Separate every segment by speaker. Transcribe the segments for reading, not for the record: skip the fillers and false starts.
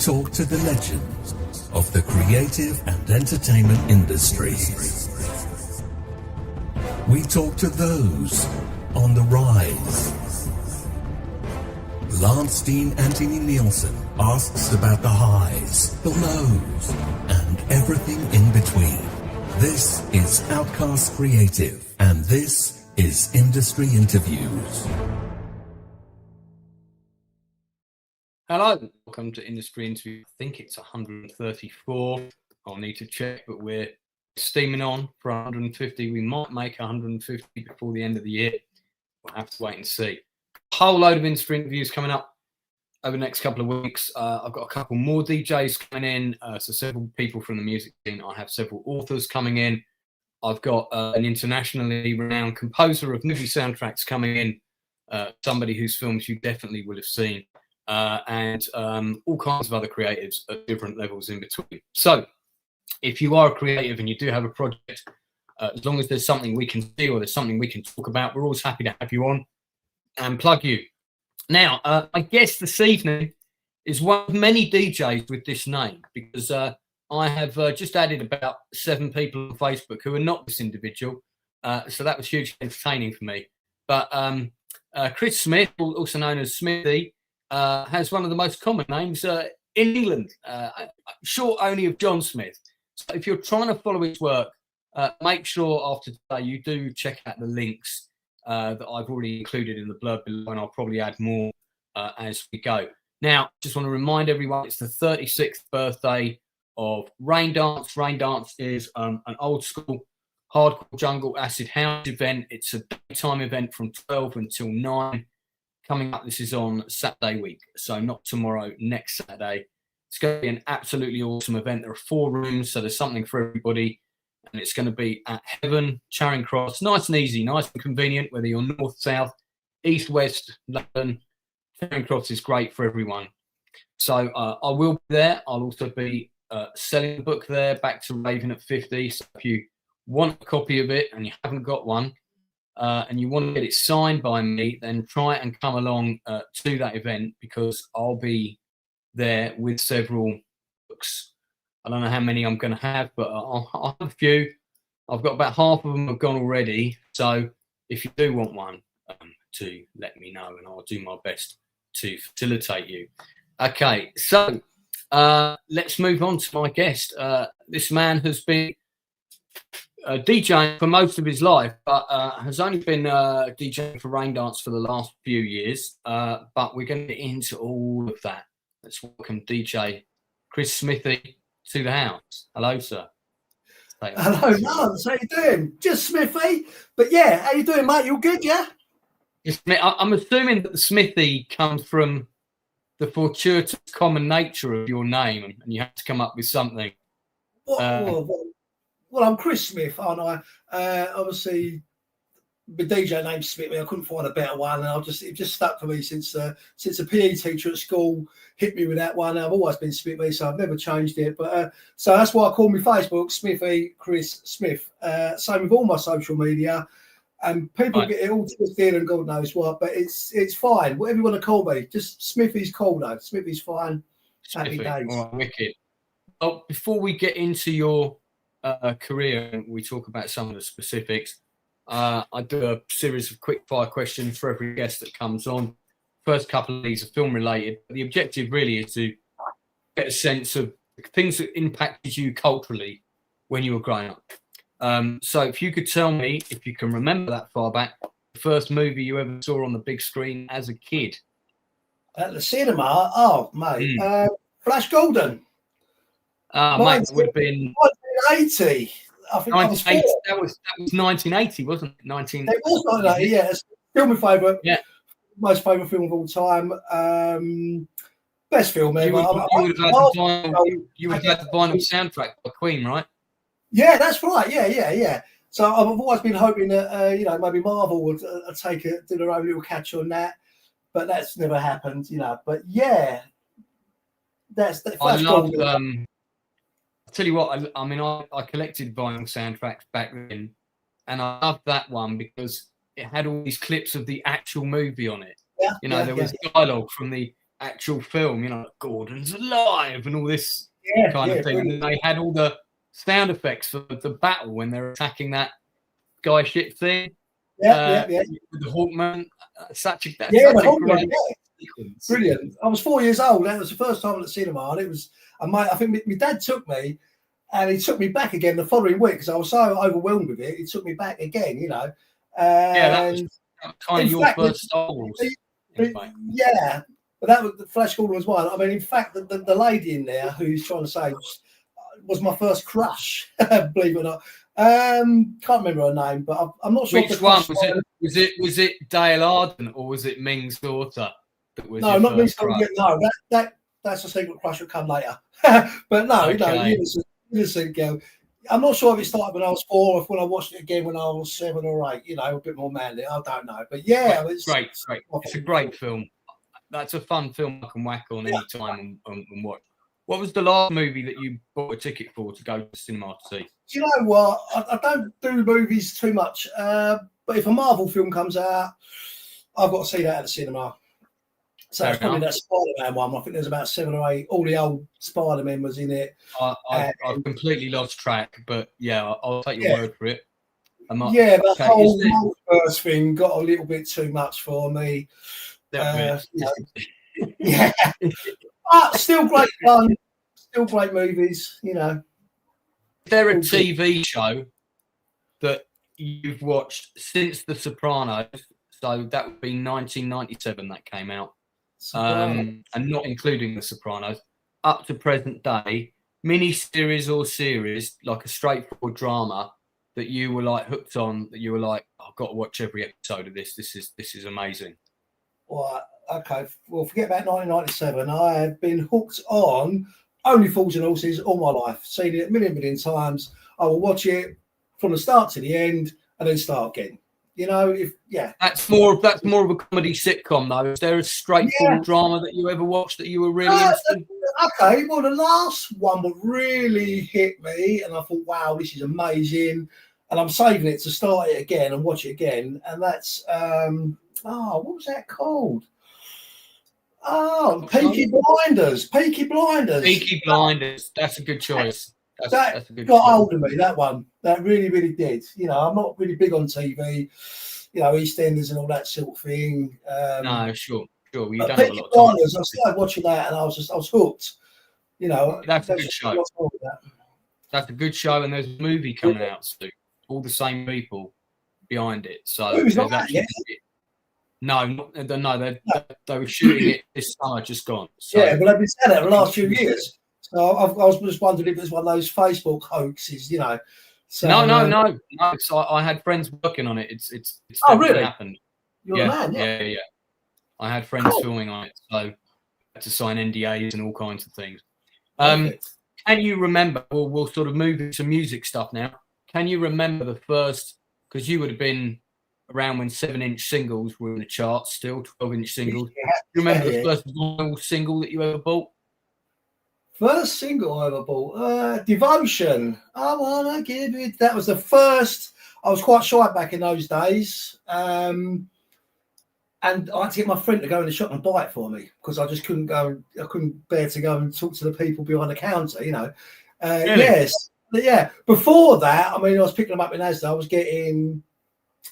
Speaker 1: talk to the legends of the creative and entertainment industries. We talk to those on the rise. Steen Anthony Nielsen asks about the highs, the lows, and everything in between. This is Outcast Creative, and this is Industry Interviews.
Speaker 2: Hello, welcome to Industry Interview. I think it's 134. I'll need to check, but we're steaming on for 150. We might make 150 before the end of the year. We'll have to wait and see. A whole load of industry interviews coming up over the next couple of weeks. I've got a couple more DJs coming in, so several people from the music scene. I have several authors coming in. I've got an internationally renowned composer of movie soundtracks coming in, somebody whose films you definitely will have seen. And all kinds of other creatives at different levels in between. So if you are a creative and you do have a project, as long as there's something we can see or there's something we can talk about, we're always happy to have you on and plug you. Now, my guest this evening is one of many DJs with this name, because I have just added about 7 people on Facebook who are not this individual. So that was hugely entertaining for me. But Chris Smith, also known as Smithy, has one of the most common names in England, short only of John Smith. So if you're trying to follow his work, make sure after today you do check out the links that I've already included in the blurb below, and I'll probably add more as we go. Now, just want to remind everyone, it's the 36th birthday of Raindance. Raindance is an old school hardcore jungle acid house event. It's a daytime event from 12 until 9. Coming up, this is on Saturday week, so not tomorrow, next Saturday. It's going to be an absolutely awesome event. There are 4 rooms, so there's something for everybody. And it's going to be at Heaven, Charing Cross. Nice and easy, nice and convenient, whether you're north, south, east, west, London. Charing Cross is great for everyone. So I will be there. I'll also be selling the book there, Back to Raving at 50. So if you want a copy of it and you haven't got one, and you want to get it signed by me, then try and come along to that event, because I'll be there with several books. I don't know how many I'm going to have, but I'll have a few. I've got about half of them have gone already. So if you do want one, to let me know, and I'll do my best to facilitate you. Okay, so let's move on to my guest. This man has been DJing for most of his life, but has only been DJing for Raindance for the last few years. But we're going to get into all of that. Let's welcome DJ Chris Smithy to the house. Hello, sir.
Speaker 3: Hello, Lance. How you doing? Just Smithy. But yeah, how you doing, mate? You all good, yeah?
Speaker 2: I'm assuming that the Smithy comes from the fortuitous common nature of your name, and you have to come up with something.
Speaker 3: Well, I'm Chris Smith, aren't I? Obviously, the DJ name's Smithy. I couldn't find a better one, and it just stuck for me since a PE teacher at school hit me with that one. I've always been Smithy, so I've never changed it. But so that's why I call me Facebook Smithy Chris Smith. Same with all my social media, and people get it all twisted and God knows what. But it's fine. Whatever you want to call me, just Smithy's cool though. Smithy's fine. Happy days.
Speaker 2: All right, wicked. Well, before we get into your career and we talk about some of the specifics, I do a series of quick fire questions for every guest that comes on. First couple of these are film related. The objective really is to get a sense of things that impacted you culturally when you were growing up. So if you could tell me, if you can remember that far back, the first movie you ever saw on the big screen as a kid.
Speaker 3: At the cinema? Oh, mate. Flash Gordon.
Speaker 2: Mate, it would have been
Speaker 3: 1980. I think
Speaker 2: that was 1980, wasn't it?
Speaker 3: It was 1980, yeah. It's still my favourite. Yeah. Most favourite film of all time. Best film ever.
Speaker 2: You would have had the vinyl soundtrack by Queen, right?
Speaker 3: Yeah, that's right. Yeah. So I've always been hoping that maybe Marvel would do their own little catch on that, but that's never happened. But yeah, that's that.
Speaker 2: I love. I'll tell you what. I mean, I collected vinyl soundtracks back then, and I loved that one because it had all these clips of the actual movie on it. Yeah, there was dialogue from the actual film, you know, like Gordon's alive and all this kind of thing.
Speaker 3: Brilliant.
Speaker 2: And they had all the sound effects for the battle when they're attacking that guy ship thing.
Speaker 3: Yeah.
Speaker 2: With the Hawkman. Such a great sequence.
Speaker 3: Brilliant. I was 4 years old. That was the first time at the cinema, and it was. I think my dad took me, and he took me back again the following week because I was so overwhelmed with it. He took me back again, you know.
Speaker 2: That was kind of your first Star Wars.
Speaker 3: Yeah, but that was the Flash Gordon was one. I mean, in fact, the lady in there who's trying to say was my first crush. Believe it or not. Can't remember her name, but I'm not sure.
Speaker 2: Which one was it? Was it Dale Arden or was it Ming's daughter? That was
Speaker 3: no, not Ming's daughter. No, that's a secret crush will come later. But no,
Speaker 2: okay.
Speaker 3: innocent girl. I'm not sure if it started when I was 4 or if when I watched it again when I was 7 or 8. You know, a bit more manly. I don't know, but yeah, it's
Speaker 2: great. It's a great film. That's a fun film I can whack on any time and watch. What was the last movie that you bought a ticket for to go to the cinema to see?
Speaker 3: Do you know what? I don't do movies too much, but if a Marvel film comes out, I've got to see that at the cinema. So it's probably that Spider-Man one. I think there's about 7 or 8. All the old Spider-Man was in it.
Speaker 2: I've completely lost track, but yeah, I'll take your word for it.
Speaker 3: The whole multiverse thing got a little bit too much for me. Yeah. But still great fun, still great movies, you know.
Speaker 2: Is there a TV show that you've watched since The Sopranos? So that would be 1997 that came out. And not including The Sopranos, up to present day, mini-series or series, like a straightforward drama that you were like hooked on, that you were like, I've got to watch every episode of this. This is amazing.
Speaker 3: Well, okay. Well, forget about 1997. I have been hooked on Only Fools and Horses all my life. Seen it a million times. I will watch it from the start to the end and then start again. You know, that's
Speaker 2: more of a comedy sitcom though. Is there a straightforward drama that you ever watched that you were really interested?
Speaker 3: Okay, well, the last one that really hit me, and I thought, wow, this is amazing, and I'm saving it to start it again and watch it again. And that's what was that called? Oh, Peaky Blinders. Peaky Blinders.
Speaker 2: That's a good choice.
Speaker 3: That's a good got hold of me, that one. That really did. You know, I'm not really big on TV, you know, EastEnders and all that sort of thing.
Speaker 2: No, sure. Well, you don't
Speaker 3: Peaky Blinders, I started watching that and I was hooked. You know,
Speaker 2: that's a good show. That's a good show, and there's a movie coming out soon. All the same people behind it. So
Speaker 3: who's not that yet?
Speaker 2: No, they were shooting it this summer, just gone. So.
Speaker 3: Yeah, but I've been saying that the last few years. So I was just wondering if it was one of those Facebook hoaxes, you know. So,
Speaker 2: no. So I had friends working on it. It's
Speaker 3: really
Speaker 2: happened.
Speaker 3: You're a man,
Speaker 2: yeah. I had friends filming on it, so I had to sign NDAs and all kinds of things. Can you remember? We'll sort of move into music stuff now. Can you remember the first? Because you would have been around when 7-inch singles were in the charts, still 12-inch singles. Do you remember the first vinyl single that you ever bought?
Speaker 3: First single I ever bought, Devotion. I wanna give it. That was the first. I was quite shy back in those days, and I had to get my friend to go in the shop and buy it for me because I just couldn't go. I couldn't bear to go and talk to the people behind the counter, you know.
Speaker 2: Really?
Speaker 3: Yes, but yeah. Before that, I mean, I was picking them up in Asda. I was getting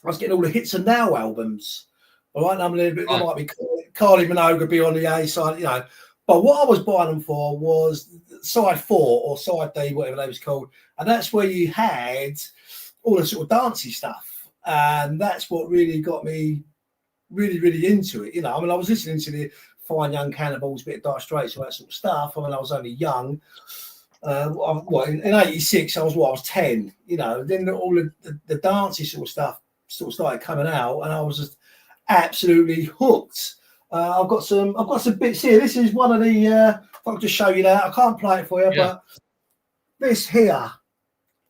Speaker 3: all the Hits and Now albums. All right, and I'm a little bit. There might be Kylie Minogue be on the A side, you know. But what I was buying them for was side 4 or side D, whatever that was called. And that's where you had all the sort of dancey stuff. And that's what really got me really into it. You know, I mean, I was listening to the Fine Young Cannibals, bit of Dire Straits, all that sort of stuff. I mean, I was only young. In 86, I was 10, you know. Then all the dancey sort of stuff sort of started coming out, and I was just absolutely hooked. I've got some bits here. This is one of the. If I could just show you that, I can't play it for you, but this here,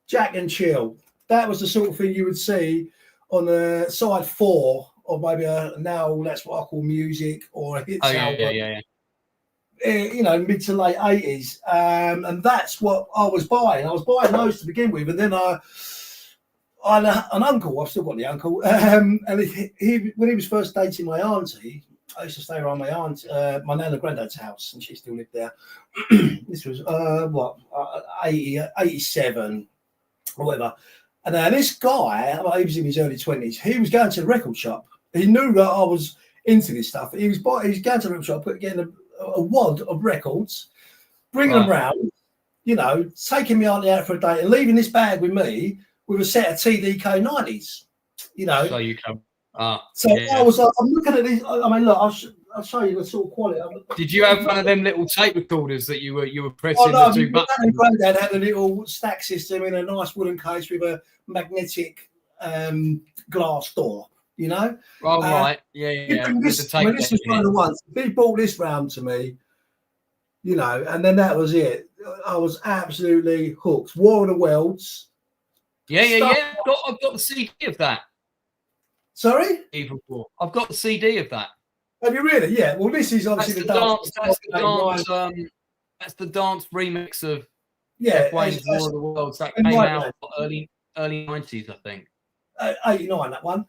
Speaker 3: Jack and Chill. That was the sort of thing you would see on the side 4 of maybe now that's what I call music or a hits album. Yeah. You know, mid to late 80s, and that's what I was buying. I was buying those to begin with, and then I had an uncle. I've still got the uncle, and he when he was first dating my auntie. I used to stay around my aunt, my nan and granddad's house, and she still lived there. This was 87 or whatever. And this guy, he was in his early 20s. He was going to the record shop. He knew that I was into this stuff. He was going to the record shop, getting a wad of records, bringing them round, you know, taking me auntie out for a date, and leaving this bag with me with a set of TDK 90s. You know,
Speaker 2: so you come.
Speaker 3: I was like, I'm looking at these. I mean, look, I'll show you the sort of quality.
Speaker 2: Did you have one of them little tape recorders that you were pressing
Speaker 3: no,
Speaker 2: the two buttons?
Speaker 3: My granddad had a little stack system in a nice wooden case with a magnetic glass door. You know.
Speaker 2: Oh right, yeah.
Speaker 3: This was one of the ones. He brought this round to me. You know, and then that was it. I was absolutely hooked. War of the Worlds.
Speaker 2: Yeah. I've got the CD of that.
Speaker 3: Sorry?
Speaker 2: Evil War. I've got the CD of that.
Speaker 3: Have you really? Yeah. Well, this is obviously
Speaker 2: That's the dance remix of Wayne's War of the Worlds. That came out early 90s, I think.
Speaker 3: 89, that one.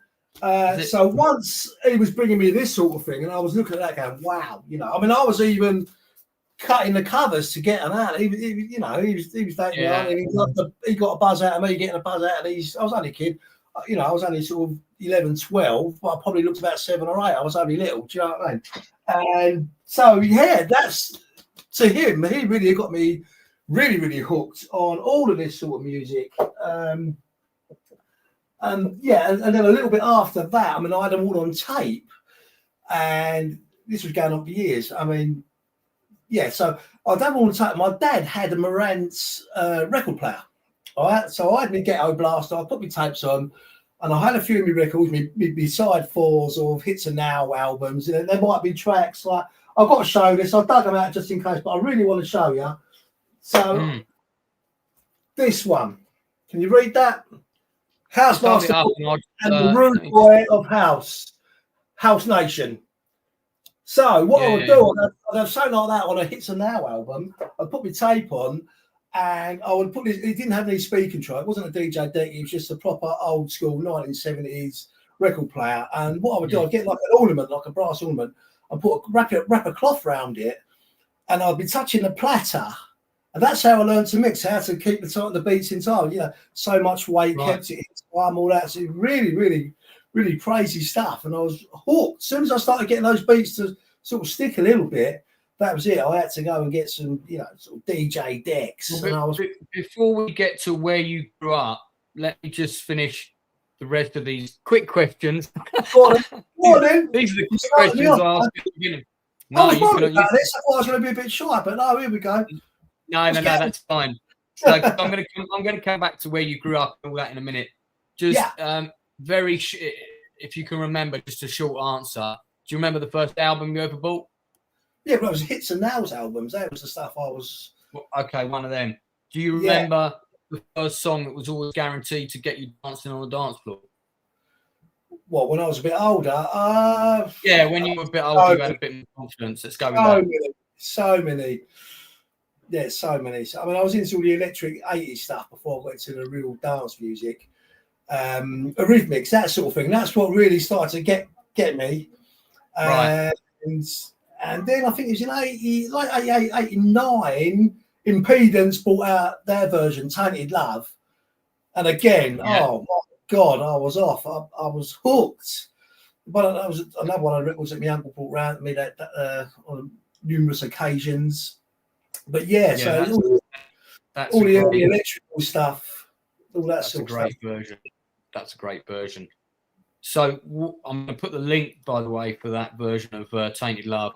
Speaker 3: So once he was bringing me this sort of thing, and I was looking at that going, wow. You know, I mean, I was even cutting the covers to get them out. He was taking on, and he got a buzz out of me, getting a buzz out of these. I was only a kid. You know, I was only sort of 11, 12, but I probably looked about 7 or 8. I was only little, do you know what I mean? And so, that's to him, he really got me really, really hooked on all of this sort of music. And then a little bit after that, I mean, I had them all on tape, and this was going on for years. I mean, so I'd have them all on tape. My dad had a Marantz record player. All right, so I had my ghetto blaster. I put my tapes on, and I had a few of my records, my side fours of Hits and Now albums. And there might be tracks like, I've got to show this. I dug them out just in case, but I really want to show you. So this one, can you read that? Housemaster and the Rude Boy of House Nation. So what I would do, I'd have something like that on a Hits and Now album. I'd put my tape on, and I would put this. It didn't have any speaker control. It wasn't a DJ deck. It was just a proper old school 1970s record player. And what I would do, I'd get like an ornament, like a brass ornament, and wrap a cloth around it, and I'd be touching the platter. And that's how I learned to mix, how to keep the beats in time. You know, so much weight kept it in time, all that. So really, really, really crazy stuff. And I was hooked. As soon as I started getting those beats to sort of stick a little bit, that was it. I had to go and get some, sort of DJ decks.
Speaker 2: Well, before we get to where you grew up, let me just finish the rest of these quick questions.
Speaker 3: Go on then.
Speaker 2: These are the quick questions I asked at the beginning.
Speaker 3: I was worried about this. I thought I was going to be a bit shy, but no, here we go.
Speaker 2: No, that's fine. So I'm going to come back to where you grew up and all that in a minute. Just if you can remember, just a short answer. Do you remember the first album you ever bought?
Speaker 3: Yeah, but it was Hits and Nows albums. That was the stuff I was.
Speaker 2: Okay, one of them. Do you remember the first song that was always guaranteed to get you dancing on the dance floor?
Speaker 3: What, when I was a bit older?
Speaker 2: When you were a bit older, you had a bit more confidence. Let's go with that.
Speaker 3: So many. Yeah, so many. I mean, I was into all the electric 80s stuff before I got into the real dance music. Eurythmics, that sort of thing. That's what really started to get me.
Speaker 2: Right.
Speaker 3: And then I think it was in 88, 89, Impedance brought out their version, Tainted Love. And again, oh my God, I was off. I was hooked. But that was another one of the records that my uncle brought round to me that on numerous occasions. But so all the electrical stuff, all that sort of stuff.
Speaker 2: That's a great version. So I'm going to put the link, by the way, for that version of Tainted Love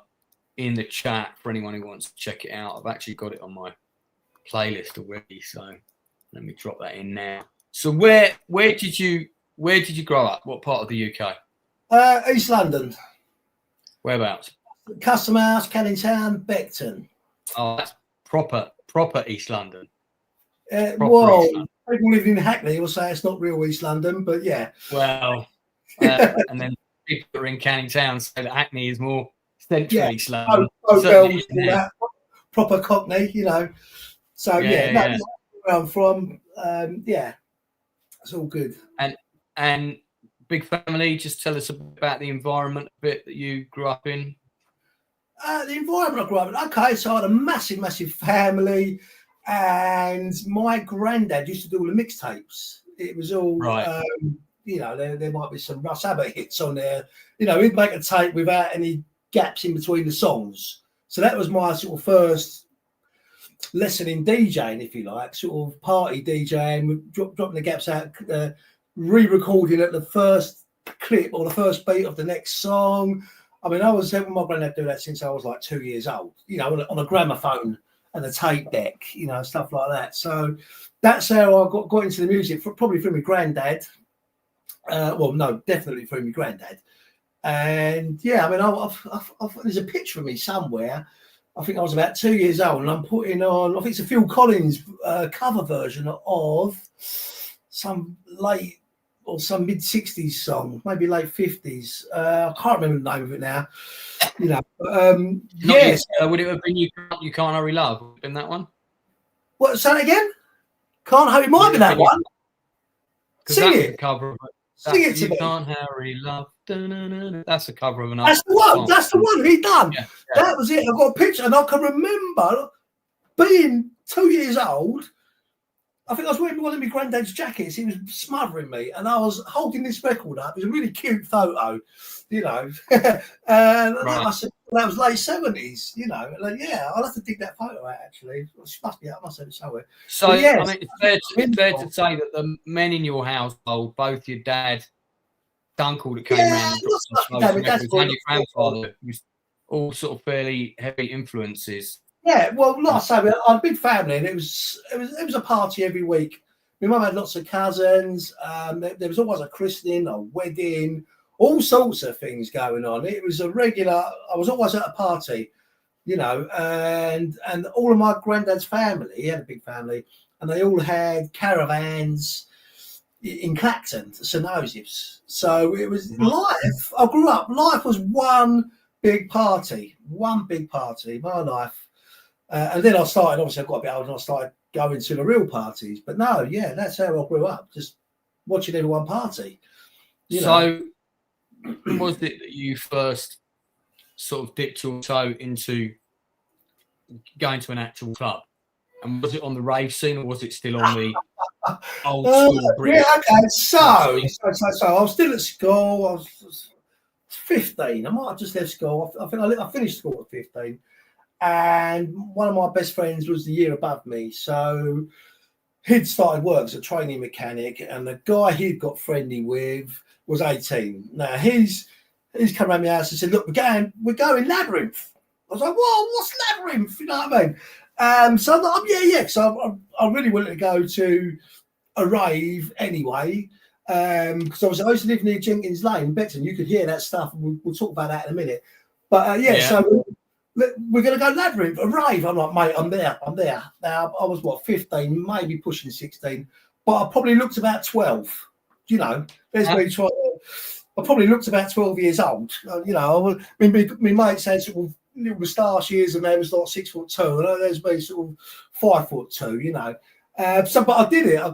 Speaker 2: in the chat for anyone who wants to check it out. I've actually got it on my playlist already, so let me drop that in now. So where did you grow up? What part of the UK?
Speaker 3: East London.
Speaker 2: Whereabouts?
Speaker 3: Custom House, Canning Town, Beckton.
Speaker 2: Oh, that's proper East London.
Speaker 3: People living in Hackney will say it's not real East London, but yeah.
Speaker 2: Well, and then people who are in Canning Town say that Hackney is more central East London.
Speaker 3: Proper Cockney, So that's where I'm from. It's all good.
Speaker 2: And big family. Just tell us about the environment a bit that you grew up in.
Speaker 3: The environment I grew up in. Okay, so I had a massive family, and my granddad used to do all the mixtapes. It was all,
Speaker 2: Right.
Speaker 3: You know, there might be some Russ Abbott hits on there. You know, he'd make a tape without any gaps in between the songs. So that was my sort of first lesson in DJing, if you like, sort of party DJing, dropping the gaps out, re-recording at the first clip or the first beat of the next song. I mean, I was helping my granddad do that since I was like 2 years old, you know, on a gramophone and a tape deck, you know, stuff like that. So that's how I got into the music, probably through my granddad. Well, no, definitely through my granddad. And yeah, I mean, there's a picture of me somewhere. I think I was about 2 years old, and I'm putting on, I think it's a Phil Collins cover version of some late or some mid-60s song, maybe late 50s. I can't remember the name of it now. You know, yes.
Speaker 2: Would it have been You Can't Hurry Love? Would it have been that one?
Speaker 3: What, say it again? Can't Hurry, might be that one. Sing it.
Speaker 2: The cover of
Speaker 3: Sing it to
Speaker 2: You
Speaker 3: me.
Speaker 2: Can't Hurry Love. That's a cover of another.
Speaker 3: That's the one.
Speaker 2: Song.
Speaker 3: That's the one he done.
Speaker 2: Yeah.
Speaker 3: That was it. I got a picture, and I can remember being 2 years old. I think I was wearing one of my granddad's jackets. He was smothering me, and I was holding this record up. It was a really cute photo, you know. And I said, that was late 70s, you know. Like, yeah, I'll have to dig that photo out, actually. It must be out. I must have it somewhere.
Speaker 2: So,
Speaker 3: yes,
Speaker 2: I mean, it's fair to say that the men in your household, both your dad, Duncan that came around, and your grandfather, was all sort of fairly heavy influences.
Speaker 3: Yeah, well, like I say, we had a big family, and it was a party every week. My mum had lots of cousins. There was always a christening, a wedding, all sorts of things going on. It was a regular. I was always at a party, you know, and all of my granddad's family. He had a big family, and they all had caravans in Clacton, St Joseph's. So it was life. I grew up. Life was one big party. My life. And then I started, obviously I got a bit older, and I started going to the real parties. But no, yeah, that's how I grew up, just watching everyone party.
Speaker 2: So was it that you first sort of dipped your toe into going to an actual club? And was it on the rave scene, or was it still on the old school British?
Speaker 3: Yeah, okay, so I was still at school. I was 15. I might have just left school. I think I finished school at 15. And one of my best friends was the year above me. So he'd started work as a training mechanic, and the guy he'd got friendly with was 18. Now he's come around my house and said, look, we're going Labyrinth. I was like, whoa, what's Labyrinth? You know what I mean? So I'm like, yeah. So I really wanted to go to a rave anyway. Because I used to live near Jenkins Lane, Beckton. You could hear that stuff. We'll talk about that in a minute. But so we're going to go Labyrinth, a rave. I'm like, mate, I'm there. Now, I was, 15, maybe pushing 16, but I probably looked about 12. You know, there's me trying. I probably looked about 12 years old. You know, my mates had sort of little moustache ears, and they was like 6'2", and there's me sort of 5'2", you know. But I did it. I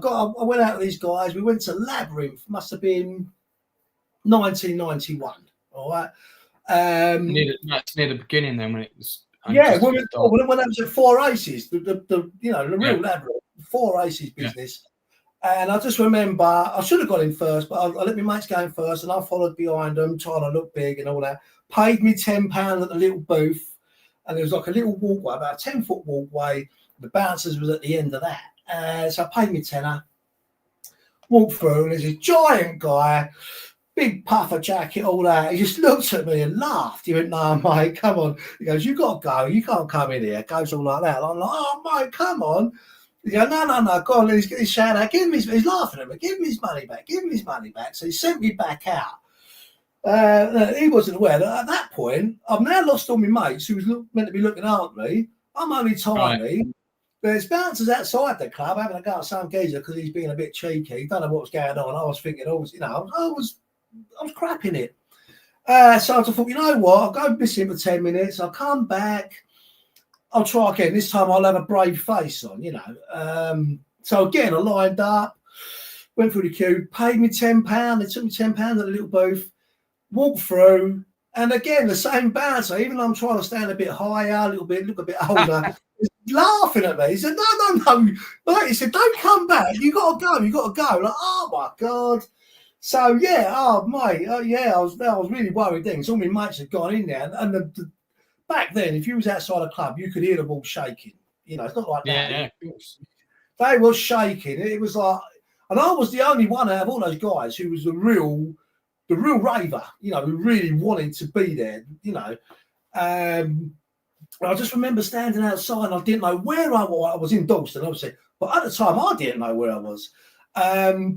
Speaker 3: went out with these guys. We went to Labyrinth. Must have been 1991. All right.
Speaker 2: Near the beginning, then, when it was.
Speaker 3: When I was at Four Aces, the real Labyrinth, Four Aces business. And I just remember I should have got in first, but I let my mates go in first, and I followed behind them, trying to look big and all that. Paid me £10 at the little booth, and there was like a little walkway, about a 10-foot walkway. The bouncers was at the end of that. So I paid me £10, walked through, and there's a giant guy, big puffer jacket, all that. He just looked at me and laughed. He went, no, mate, come on. He goes, you got to go. You can't come in here. It goes all like that. I'm like, oh, mate, come on. He goes, no, go on. He's shouting out, he's laughing at me. Give him his money back. So he sent me back out. He wasn't aware that at that point, I've now lost all my mates who was meant to be looking after me. I'm only tiny. Right. There's bouncers outside the club having a go at some geezer because he's being a bit cheeky. Don't know what was going on. I was thinking, I was crapping it. So I thought, you know what? I'll go missing for 10 minutes. I'll come back. I'll try again. This time I'll have a brave face on, you know. So again, I lined up, went through the queue, paid me £10. They took me £10 at the little booth, walked through, and again the same bouncer. Even though I'm trying to stand a bit higher, a little bit, look a bit older, he's laughing at me. He said, "No, mate." He said, "Don't come back. You got to go. You got to go." Like, oh my god. So yeah, mate, yeah, I was really worried then. So all my mates had gone in there, and back then, if you was outside a club, you could hear the wall shaking. You know, it's not like that.
Speaker 2: Yeah, of course.
Speaker 3: They were shaking. It was like, and I was the only one out of all those guys who was the real raver. You know, who really wanted to be there. You know, I just remember standing outside, and I didn't know where I was. I was in Dalston, obviously, but at the time, I didn't know where I was.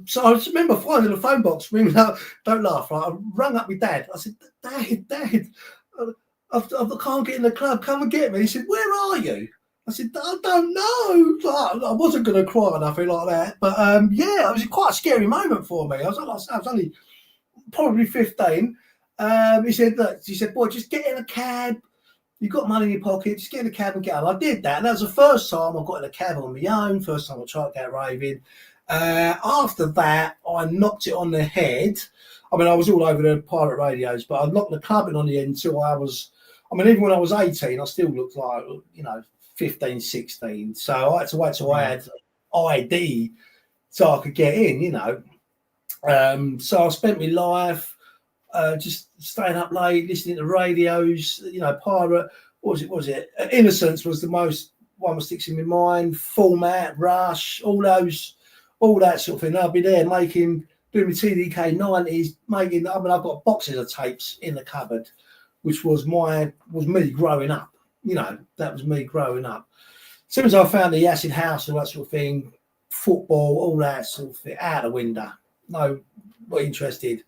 Speaker 3: So I just remember finding the phone box, ringing up. Don't laugh, right? I rang up my dad. I said, Dad, I can't get in the club. Come and get me. He said, "Where are you?" I said, "I don't know." I wasn't going to cry or nothing like that. But yeah, it was quite a scary moment for me. I was only probably 15. He said, "Boy, just get in a cab. You've got money in your pocket. Just get in a cab and get home." I did that. And that was the first time I got in a cab on my own. First time I tried to go raving. After that, I knocked it on the head. I mean, I was all over the pirate radios, but I knocked the clubbing on the head until I was, I mean, even when I was 18, I still looked like, 15, 16. So I had to wait till I had ID so I could get in, So I spent my life just staying up late, listening to radios, pirate. What was it? Innocence was the most one that sticks in my mind. Format, Rush, all that sort of thing. I'll be there doing my TDK 90s, I've got boxes of tapes in the cupboard, which was me growing up. That was me growing up. As soon as I found the acid house and that sort of thing, football, all that sort of thing, out the window. No, not interested.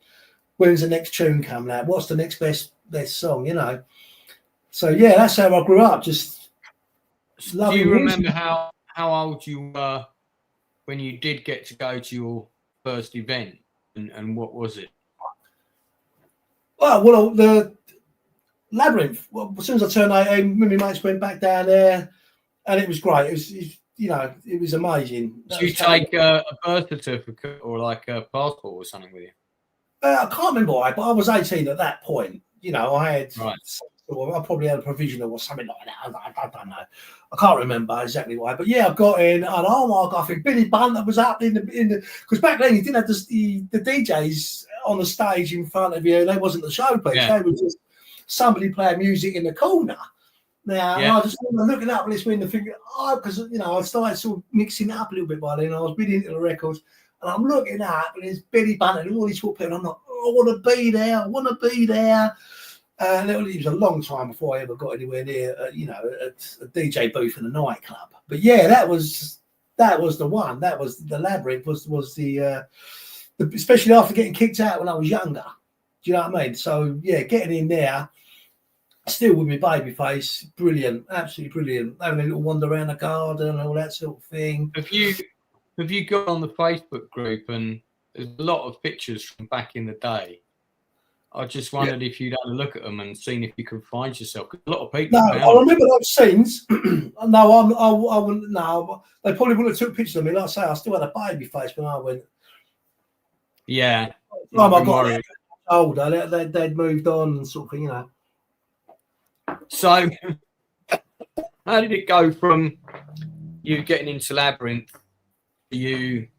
Speaker 3: When's the next tune coming out? What's the next best song, So yeah, that's how I grew up. Just loving
Speaker 2: Do you
Speaker 3: music.
Speaker 2: remember how old you were when you did get to go to your first event, and what was it?
Speaker 3: Well, the Labyrinth. Well, as soon as I turned 18, me and my mates went back down there, and it was great. It was amazing.
Speaker 2: Did you take a birth certificate or like a passport or something with you?
Speaker 3: I can't remember why, but I was 18 at that point. I had,
Speaker 2: right.
Speaker 3: I probably had a provisional or something like that. I don't know. I can't remember exactly why, but yeah, I got in, and oh my god, I think Billy Bunter was up in the because back then you didn't have the DJs on the stage in front of you. They wasn't the showpiece. Yeah. They were just somebody playing music in the corner. Now, I just remember looking up at this window thinking, because I started sort of mixing it up a little bit by then. I was really into the records, and I'm looking up, and there's Billy Bunter and all these people. I'm like, I want to be there. I want to be there. And it was a long time before I ever got anywhere near, a DJ booth in a nightclub. But yeah, that was the one. That was the Labyrinth. Was the especially after getting kicked out when I was younger. Do you know what I mean? So yeah, getting in there, still with my baby face, brilliant, absolutely brilliant. Having a little wander around the garden and all that sort of thing.
Speaker 2: Have you got on the Facebook group, and there's a lot of pictures from back in the day? I just wondered if you'd had a look at them and seen if you could find yourself. A lot of people.
Speaker 3: No, I remember those scenes. No, I wouldn't. No, they probably wouldn't have took pictures of me. Like I say, I still had a baby face when I went.
Speaker 2: Yeah.
Speaker 3: I got older. They'd moved on and sort of thing,
Speaker 2: So, how did it go from you getting into Labyrinth to you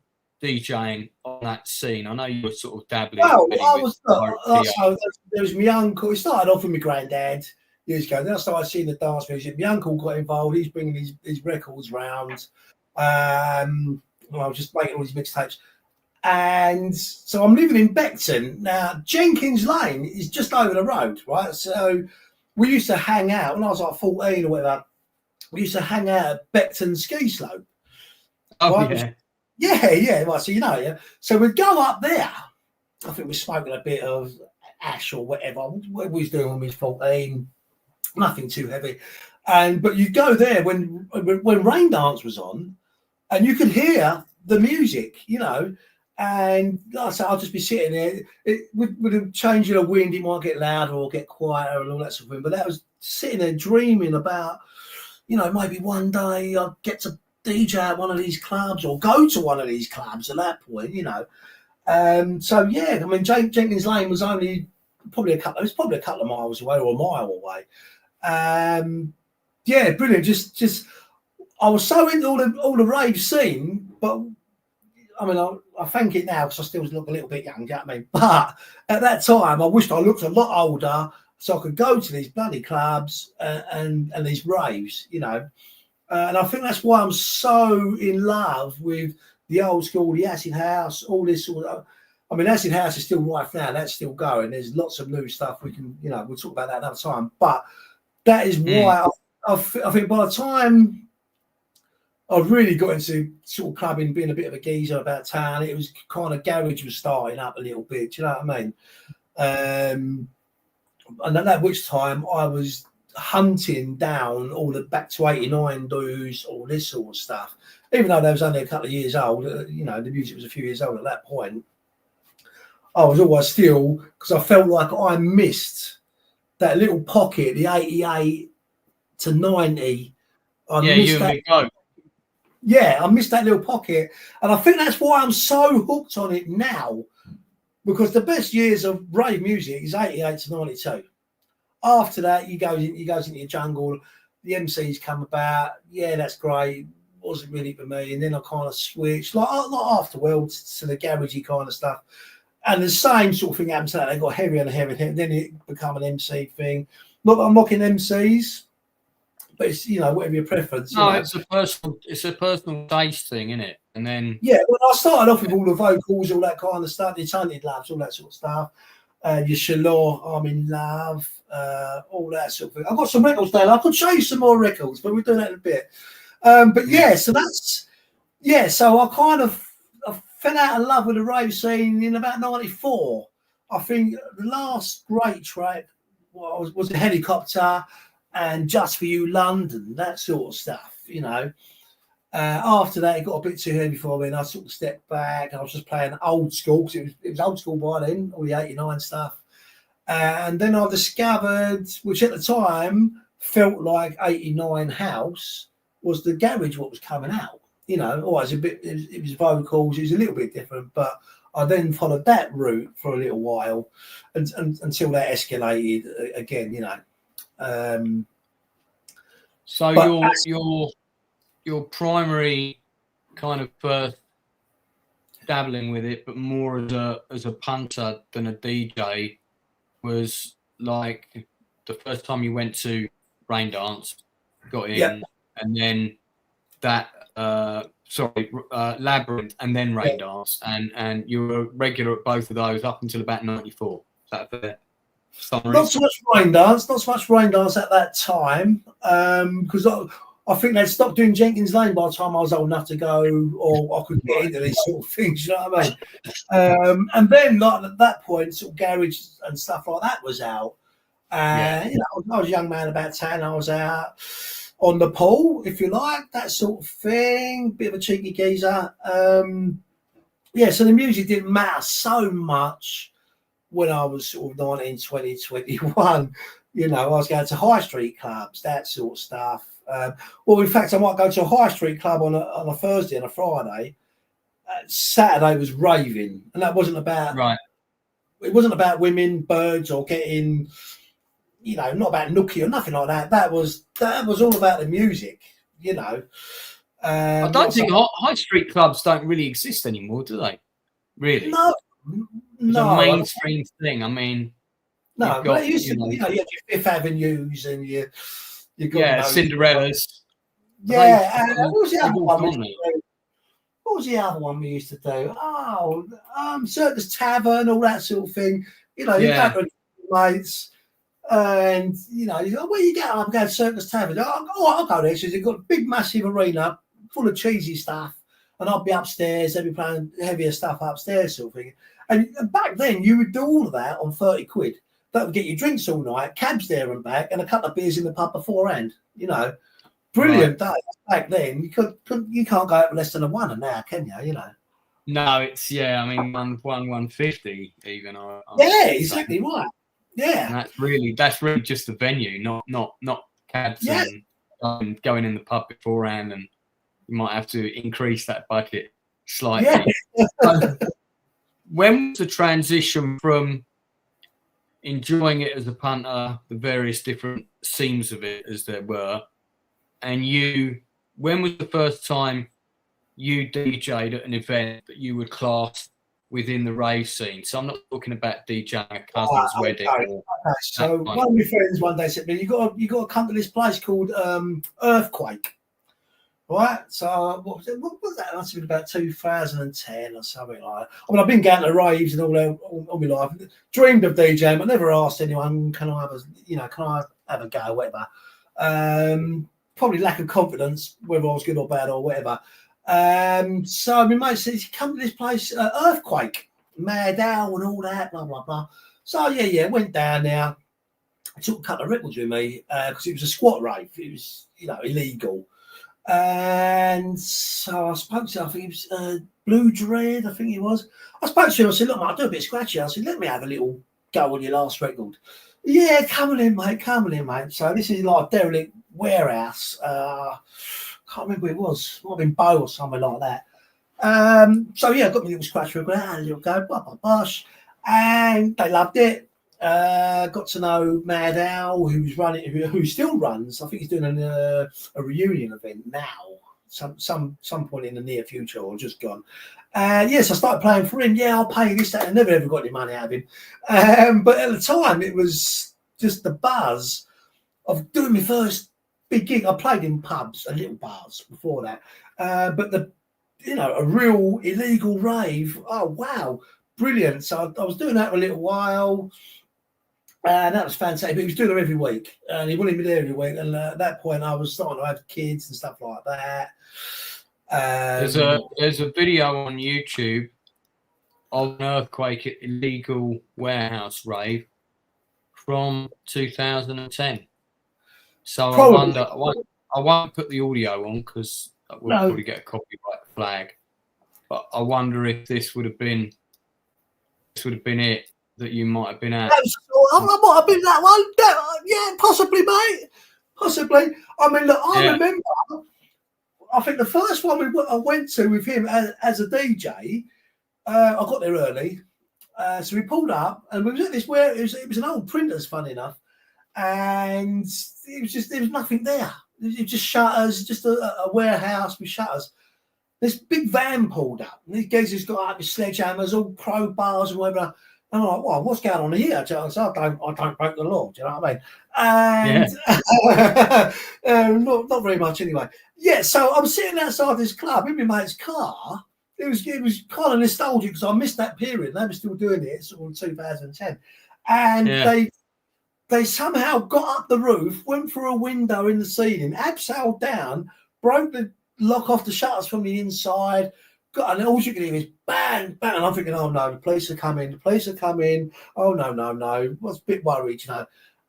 Speaker 2: DJing on that scene? I know you were sort of dabbling.
Speaker 3: Well, there was my uncle. It started off with my granddad years ago. Then I started seeing the dance music. My uncle got involved. He's bringing his records round. I was just making all these mixtapes. And so I'm living in Beckton. Now, Jenkins Lane is just over the road, right? So we used to hang out when I was like 14 or whatever. We used to hang out at Beckton Ski Slope.
Speaker 2: Oh,
Speaker 3: right? Yeah. Well, so yeah. So we'd go up there. I think we're smoking a bit of ash or whatever. What we was doing when we was 14, nothing too heavy. But you'd go there when Raindance was on, and you could hear the music, And like I said, I'll just be sitting there. With a change in the wind, it might get louder or get quieter and all that sort of thing. But that was sitting there dreaming about, maybe one day I'd get to DJ at one of these clubs or go to one of these clubs at that point, you know. So yeah, I mean, Jenkins Lane was only probably a couple of miles away or a mile away. Yeah, brilliant. Just I was so into all the rave scene, but I mean, I thank it now because I still look a little bit young. You know what I mean? But at that time, I wished I looked a lot older so I could go to these bloody clubs and these raves, you know. And I think that's why I'm so in love with the old school, the acid house, all this sort of. I mean, acid house is still rife now. That's still going. There's lots of new stuff we can, you know, we'll talk about that another time. But that is why I think by the time I really got into sort of clubbing, being a bit of a geezer about town, it was kind of garage was starting up a little bit. Do you know what I mean? And at that which time I was hunting down all the back to 89 dudes, all this sort of stuff. Even though they was only a couple of years old, you know, the music was a few years old at that point. I was always still, because I felt like I missed that little pocket, the 88 to 90. I missed that little pocket. And I think that's why I'm so hooked on it now, because the best years of rave music is 88 to 92. After that, he goes into your jungle, the MCs come about, yeah, that's great, wasn't really for me. And then I kind of switched, like afterwards, to the garagey kind of stuff. And the same sort of thing happened to that. They got heavier and heavier, and then it became an MC thing. Not that I'm mocking MCs, but it's, you know, whatever your preference.
Speaker 2: No,
Speaker 3: you know.
Speaker 2: it's a personal taste thing, isn't it? And then
Speaker 3: well, I started off with all the vocals, all that kind of stuff, the Tainted Labs, all that sort of stuff. Your Shalor, I'm in Love, all that sort of thing. I've got some records down. I could show you some more records, but we'll do that in a bit. But yeah, so that's So I kind of fell out of love with the rave scene in about 94. I think the last great track was a Helicopter and Just For You London, that sort of stuff, you know. After that, it got a bit too heavy for me, and I sort of stepped back. I was just playing old school, because it was old school by then, all the 89 stuff. And then I discovered, which at the time felt like 89 house, was the garage what was coming out. You know, always it was vocals, it was a little bit different, but I then followed that route for a little while until that escalated again, you know.
Speaker 2: So your primary kind of first dabbling with it, but more as a punter than a DJ, was like the first time you went to Raindance, got in, and then that Labyrinth, and then Raindance, and you were regular at both of those up until about 94. Is that fair summary?
Speaker 3: Not so much Raindance at that time, because I think they'd stopped doing Jenkins Lane by the time I was old enough to go, or I could get into these sort of things, you know what I mean? And then, like at that point, sort of garage and stuff like that was out. You know, I was a young man about 10. I was out on the pool, if you like, that sort of thing. Bit of a cheeky geezer. So the music didn't matter so much when I was sort of 19, 20, 21. You know, I was going to high street clubs, that sort of stuff. Well, in fact, I might go to a high street club on a Thursday and a Friday. Saturday was raving, and that wasn't about It wasn't about women, birds, or getting, you know, not about nookie or nothing like that. That was all about the music, you know.
Speaker 2: I don't think high street clubs don't really exist anymore, do they? Really?
Speaker 3: No.
Speaker 2: It's a mainstream thing. I mean,
Speaker 3: no, but it used to, you had your Fifth Avenues and you got
Speaker 2: Cinderellas.
Speaker 3: Yeah, what was the other one? What was the other one we used to do? Circus Tavern, all that sort of thing. You know, you go to mates, and you know, you go, where you go? I'm going to Circus Tavern. I'll go there. So you've got a big, massive arena full of cheesy stuff, and I'll be upstairs. They'll be playing heavier stuff upstairs, sort of thing. And back then, you would do all of that on 30 quid. That would get you drinks all night, cabs there and back, and a couple of beers in the pub beforehand. You know, brilliant day back then. You can't go out less than a one now, can you? You know.
Speaker 2: No, it's I mean, 150 even.
Speaker 3: Exactly right. Yeah,
Speaker 2: and that's really just the venue, not cabs and going in the pub beforehand and you might have to increase that budget slightly.
Speaker 3: Yeah.
Speaker 2: When was the transition from enjoying it as a punter, the various different scenes of it as there were, and when was the first time you DJ'd at an event that you would class within the rave scene? So I'm not talking about DJing a cousin's wedding.
Speaker 3: Okay. So one of my friends one day said to me, you got to come to this place called Earthquake. Right, so what was that? That must have been about 2010 or something like that. I mean, I've been going to raves and all my life. Dreamed of DJing, but never asked anyone, can I have a go, whatever. Probably lack of confidence, whether I was good or bad or whatever. So my mate said, come to this place, Earthquake, Mad Owl and all that, blah, blah, blah. So yeah, went down there. I took a couple of records with me because it was a squat rave. It was, illegal. And so I spoke to him, I think it was Blue Dread, I think it was. I spoke to him, I said, look, mate, I do a bit scratchy. I said, let me have a little go on your last record. Yeah, come on in, mate. So this is like a derelict warehouse. Can't remember who it was. Might have been Bow or something like that. So yeah, I got my little scratch record, a little go, bosh. And they loved it. Got to know Mad Owl, who still runs. I think he's doing a reunion event now, some point in the near future, or just gone. Yes, I started playing for him. Yeah, I'll pay this, that. I never ever got any money out of him. But at the time, it was just the buzz of doing my first big gig. I played in pubs and little bars before that, but a real illegal rave. Oh wow, brilliant! So I was doing that for a little while. And that was fantastic. But he was doing it every week, and he wanted me there every week. And at that point, I was starting to have kids and stuff like that.
Speaker 2: There's a video on YouTube of an Earthquake illegal warehouse rave from 2010. So probably. I won't put the audio on because we'll probably get a copyright flag. But I wonder if this would have been it that you might have been at.
Speaker 3: I might have been that one. Yeah, possibly, mate. Possibly. I mean, look, I remember. I think the first one I went to with him as a DJ, I got there early, so we pulled up and we was at this where it was an old printer's, funny enough, and there was nothing there. It was just shutters, just a warehouse with shutters. This big van pulled up, and these guys just got up with sledgehammers, all crowbars and whatever. And I'm like, well, what's going on here? So I don't break the law. Do you know what I mean? And not very much anyway. Yeah, so I'm sitting outside this club in my mate's car. It was kind of nostalgic because I missed that period. They were still doing it, sort of 2010. And they somehow got up the roof, went through a window in the ceiling, abseiled down, broke the lock off the shutters from the inside. And all you can hear is bang, bang. And I'm thinking, oh no, the police are coming. Oh no. I was a bit worried,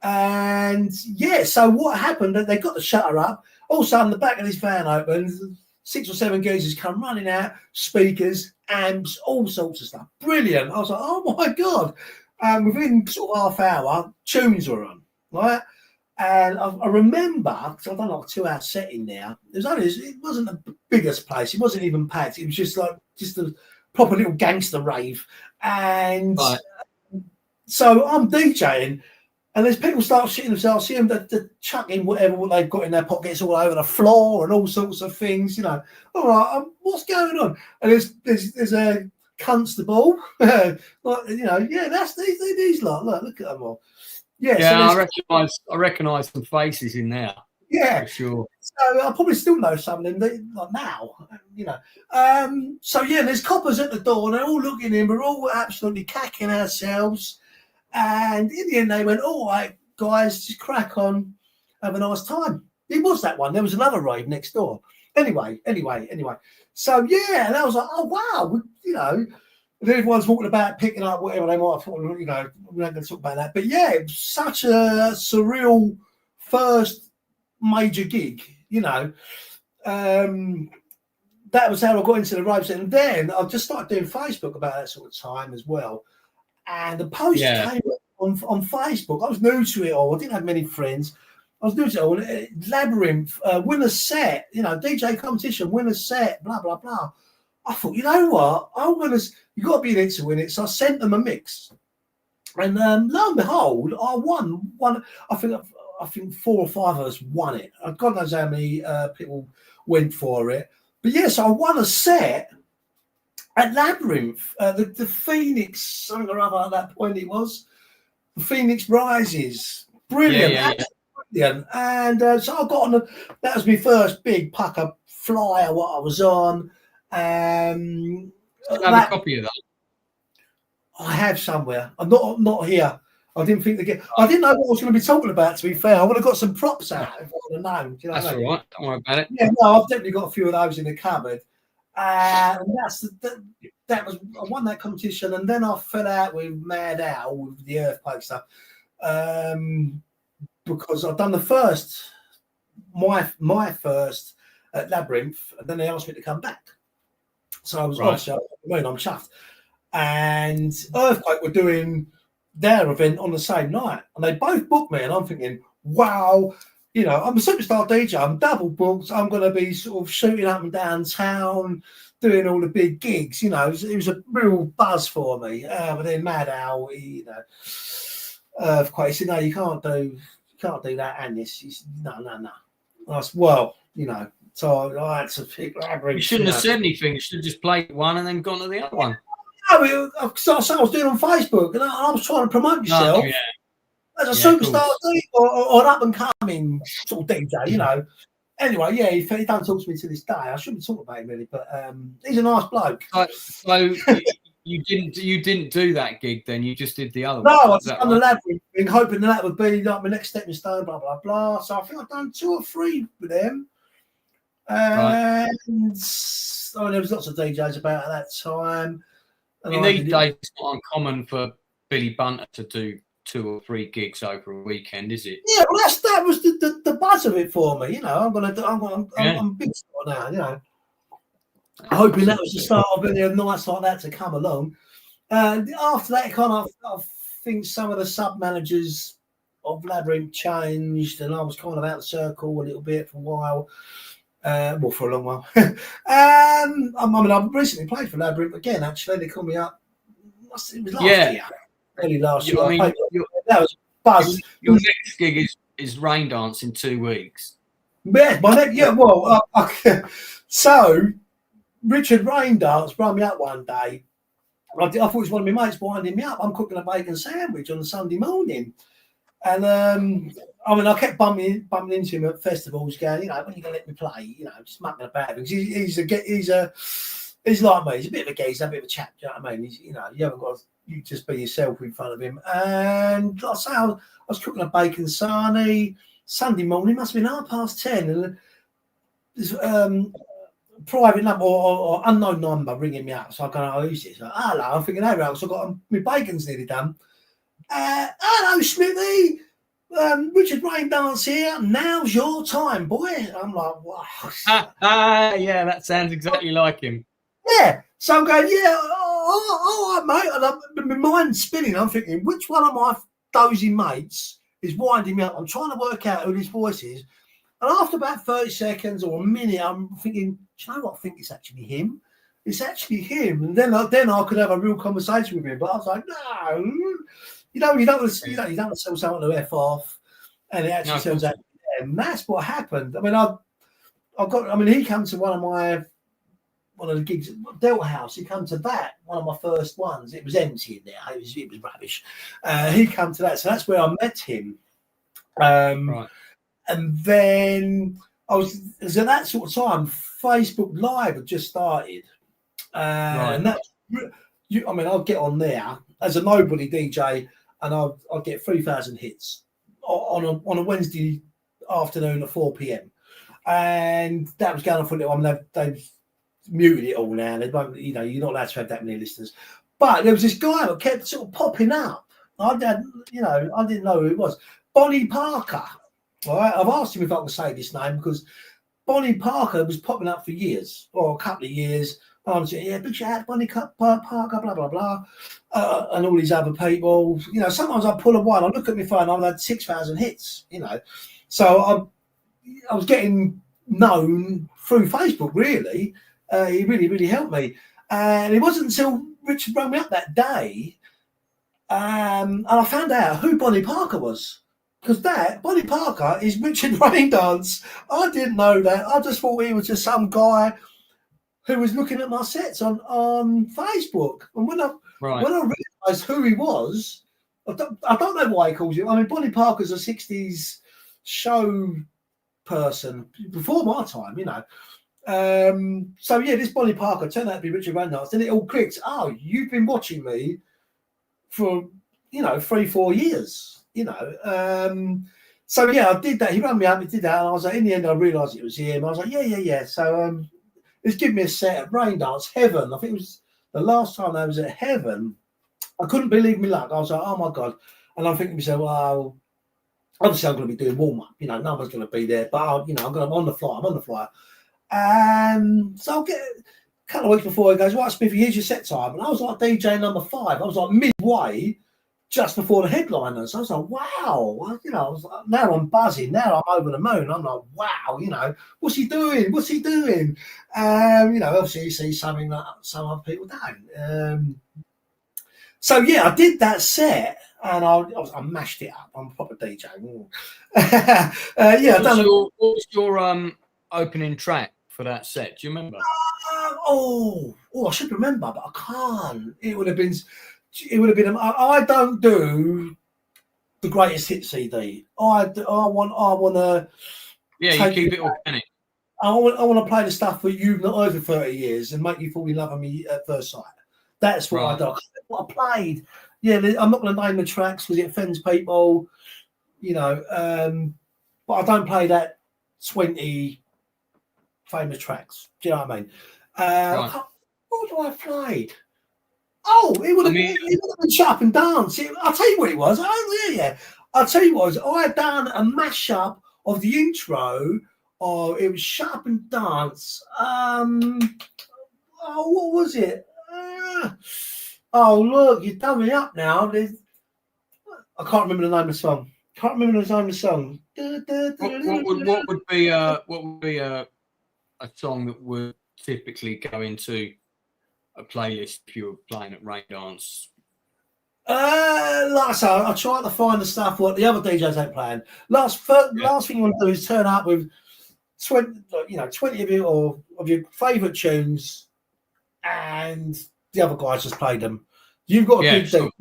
Speaker 3: And yeah, so what happened? They got the shutter up. All of a sudden, the back of this van opens. 6 or 7 geezers come running out, speakers, amps, all sorts of stuff. Brilliant. I was like, oh my God. And within sort of half hour, tunes were on, right? And I remember, because I've done like a 2-hour setting now, it wasn't the biggest place. It wasn't even packed. It was just a proper little gangster rave. And so I'm DJing, and there's people start shitting themselves. I see them they're chucking what they've got in their pockets all over the floor and all sorts of things, All right, what's going on? And there's a constable, that's these lot. Look at them all.
Speaker 2: Yeah, so I recognise some faces in there.
Speaker 3: Yeah,
Speaker 2: for sure.
Speaker 3: So I probably still know some of them like now, So yeah, there's coppers at the door, and they're all looking in. We're all absolutely cacking ourselves, and in the end, they went, "All right, guys, just crack on, have a nice time." It was that one. There was another rave next door. Anyway. So yeah, and I was like, "Oh wow," And everyone's walking about picking up whatever they might have thought, we're not going to talk about that. But yeah, it was such a surreal first major gig, That was how I got into the raves. And then I just started doing Facebook about that sort of time as well. And the post came on Facebook. I was new to it all. I didn't have many friends. I was doing it all. Labyrinth, win a set, DJ competition, win a set, blah, blah, blah. I thought, you know what? You got to be in it to win it. So I sent them a mix. And lo and behold, I won one. I think 4 or 5 of us won it. God knows how many people went for it. But yes, I won a set at Labyrinth. The Phoenix, something or other at that point it was. The Phoenix Rises. Brilliant.
Speaker 2: Yeah.
Speaker 3: Brilliant. And so I got on that was my first big pucker flyer, what I was on.
Speaker 2: I have a copy of that.
Speaker 3: I have somewhere. I'm not here. I didn't think I didn't know what I was going to be talking about, to be fair. I would have got some props out if I would have known.
Speaker 2: That's all right. Don't worry about it.
Speaker 3: Yeah, no, I've definitely got a few of those in the cupboard. And that was I won that competition, and then I fell out with Mad Al with the earthquake stuff. Because I've done the first, my first at Labyrinth, and then they asked me to come back. So I was obviously, I'm chuffed. And Earthquake were doing their event on the same night, and they both booked me, and I'm thinking, wow, I'm a superstar DJ, I'm double booked, I'm going to be sort of shooting up and down town, doing all the big gigs, it was a real buzz for me. But then Mad Al, Earthquake said, no, you can't do that, and this. He said, no. I said, well, so I had to pick Labyrinth.
Speaker 2: You shouldn't have said anything. You should have just played one and then gone to the other one.
Speaker 3: No, I was doing on Facebook, and I was trying to promote myself as a superstar DJ or an up-and-coming sort of DJ, Anyway, yeah, he don't talk to me to this day. I shouldn't talk about him really, but he's a nice bloke.
Speaker 2: So you didn't do that gig then? You just did the other
Speaker 3: one? No, I
Speaker 2: was
Speaker 3: done the Labyrinth thing, hoping that would be like my next stepping stone, blah, blah, blah. So I think I've done 2 or 3 with them. And there was lots of DJs about at that time.
Speaker 2: In these days, it's not uncommon for Billy Bunter to do 2 or 3 gigs over a weekend, is it?
Speaker 3: Yeah, well, that was the buzz of it for me. I'm big star now. Hoping that was the start of a nights like that to come along. After that, I think some of the sub managers of Labyrinth changed, and I was kind of out of the circle a little bit for a while. For a long while. I've recently played for Labyrinth again, actually. They called me up. It was last year. Early last year. That was buzz.
Speaker 2: Your next gig is Raindance in 2 weeks.
Speaker 3: Yeah, so Richard Raindance brought me up one day. I thought it was one of my mates winding me up. I'm cooking a bacon sandwich on a Sunday morning. And I kept bumping into him at festivals, going, when are you gonna let me play? Just mucking about. Because he's like me. He's a bit of a geezer, a bit of a chap. Do you know what I mean? You haven't got you just be yourself in front of him. And I was cooking a bacon sarnie Sunday morning. Must have been 10:30, and this private number or unknown number ringing me up. So I go, who's this? Hello. I'm thinking, hey, Ralph, so I got my bacon's nearly done. Hello, Smithy. Richard Raindance here. Now's your time, boy. I'm like, wow.
Speaker 2: Yeah, that sounds exactly like him.
Speaker 3: Yeah. So I'm going, all right, mate. And my mind's spinning. I'm thinking, which one of my dozy mates is winding me up? I'm trying to work out who his voice is. And after about 30 seconds or a minute, I'm thinking, do you know what? I think it's actually him. It's actually him. And then I could have a real conversation with him. But I was like, no. You don't want to tell someone to F off, and it actually turns out, and that's what happened. He came to one of the gigs at Delta House. He came to that, one of my first ones. It was empty in there. It was rubbish. He came to that, so that's where I met him.
Speaker 2: Right.
Speaker 3: And then it was at that sort of time. Facebook Live had just started, and that's. I'll get on there as a nobody DJ. And I'll get 3,000 hits on a Wednesday afternoon at 4 p.m. And that was going on for a little while. They've muted it all now. They won't, you're not allowed to have that many listeners. But there was this guy that kept sort of popping up. I didn't know who it was. Bonnie Parker. All right, I've asked him if I can say this name because Bonnie Parker was popping up for years, or a couple of years. I'm saying, yeah, big shout out, Bonnie Parker, blah, blah, blah. And all these other people. You know, sometimes I pull a one, I look at my phone, I've had 6,000 hits, you know. So I was getting known through Facebook, really. He really, really helped me. And it wasn't until Richard rang me up that day and I found out who Bonnie Parker was. Because Bonnie Parker is Richard Raindance. I didn't know that. I just thought he was just some guy who was looking at my sets on Facebook. And when I realised who he was, I don't know why he calls it. I mean, Bonnie Parker's a 60s show person before my time, you know. So yeah, this Bonnie Parker turned out to be Richard Raindance. Then it all clicked. Oh, you've been watching me for, you know, 3-4 years, you know. So yeah, I did that. He rang me up, he did that, and I was like, in the end, I realised it was him. I was like, yeah. So he's given me a set at Raindance Heaven. I think it was the last time I was at Heaven. I couldn't believe my luck. I was like, oh my God. And I'm thinking to myself, well, obviously I'm going to be doing warm up. You know, no one's going to be there, but I'm on the fly. I'm on the fly. So I'll get a couple of weeks before he goes, right, Smithy, here's your set time. And I was like DJ number 5. I was like midway just before the headliners. I was like, wow, you know, I was like, now I'm buzzing. Now I'm over the moon. I'm like, wow, you know, what's he doing? You know, obviously you see something that some other people don't. So yeah, I did that set and I mashed it up. I'm a proper DJ. Yeah.
Speaker 2: What was your opening track for that set? Do you remember?
Speaker 3: I should remember, but I can't. It would have been. I don't do the greatest hit CD. I want to.
Speaker 2: Yeah, you keep it organic.
Speaker 3: I want to play the stuff that you've not heard for 30 years and make you fall in love with me at first sight. That's what I do. What I played. Yeah, I'm not going to name the tracks because it offends people, you know. But I don't play that 20 famous tracks. Do you know what I mean? What do I play? Oh, it would have been Shut Up and Dance. I'll tell you what it was. I'll tell you what it was. I had done a mashup of the intro. It was Shut Up and Dance. What was it? Look, you've done me up now. I can't remember the name of the song. What
Speaker 2: would be a song that would typically go into a playlist if you were playing at Raindance?
Speaker 3: Like I say, I try to find the stuff what the other DJs ain't playing. Last thing you want to do is turn up with 20 of your favourite tunes, and the other guys just played them. You've got a good thing.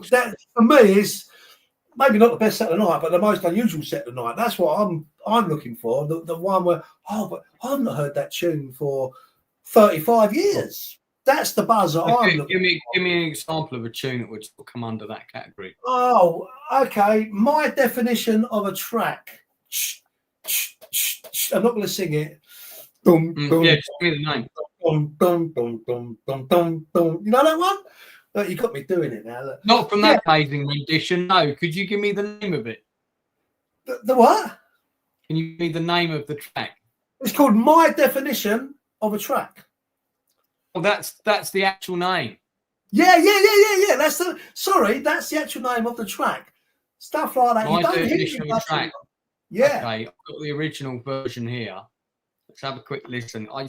Speaker 3: That for me is maybe not the best set of the night, but the most unusual set of the night. That's what I'm looking for. The one where but I've not heard that tune for 35 years. That's the buzz that I'm looking for.
Speaker 2: Give me an example of a tune that would come under that category.
Speaker 3: Oh, okay. My definition of a track. I'm not going to sing it.
Speaker 2: Yeah, just give me the name.
Speaker 3: You know that one? You got me doing it now. Look.
Speaker 2: Not from that amazing rendition. No. Could you give me the name of it?
Speaker 3: The what?
Speaker 2: Can you give me the name of the track?
Speaker 3: It's called My Definition of a Track.
Speaker 2: Well, that's the actual name.
Speaker 3: Yeah. That's the actual name of the track. Stuff like that.
Speaker 2: My Definition of a Track.
Speaker 3: Yeah.
Speaker 2: Okay, I've got the original version here. Let's have a quick listen. I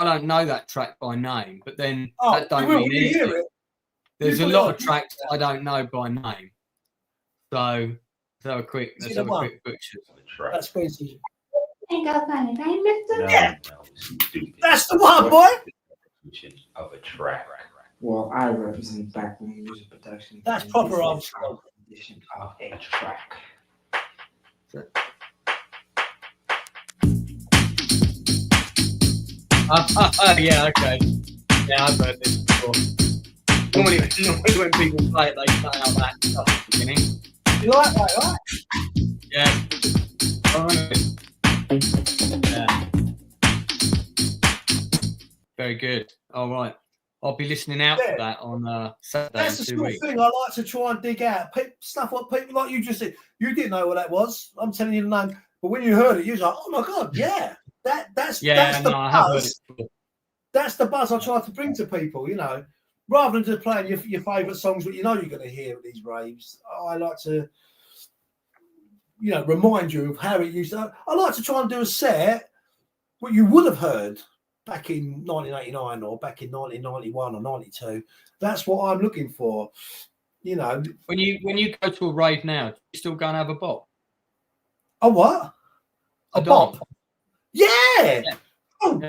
Speaker 2: don't know that track by name, but then that don't mean anything. There's a lot of tracks I don't know by name. So let's have a quick butcher.
Speaker 3: That's crazy.
Speaker 4: Ain't got funny name, mister?
Speaker 3: Yeah. That's the one, boy.
Speaker 5: Of a track.
Speaker 6: Well, I represent background music production.
Speaker 3: That's proper old school.
Speaker 6: Edition of a track.
Speaker 2: Yeah, okay. Yeah, I've heard this before. Normally when people play it, they say out that stuff at the beginning.
Speaker 3: You like that, right?
Speaker 2: Yeah. Very good. All right. I'll be listening out for that on Saturday.
Speaker 3: That's the sort of thing I like to try and dig out. Stuff what people like you just said. You didn't know what that was. I'm telling you the name. But when you heard it, you was like, oh my God, yeah. That's
Speaker 2: I have heard it before.
Speaker 3: that's the buzz I try to bring to people, you know, rather than just playing your favourite songs that you know you're going to hear at these raves. I like to, you know, remind you of how it used to. I like to try and do a set what you would have heard back in 1989 or back in 1991 or 92. That's what I'm looking for. You know,
Speaker 2: when you go to a rave now, do you still go and have a bop?
Speaker 3: A what? A bop? Yeah. Oh,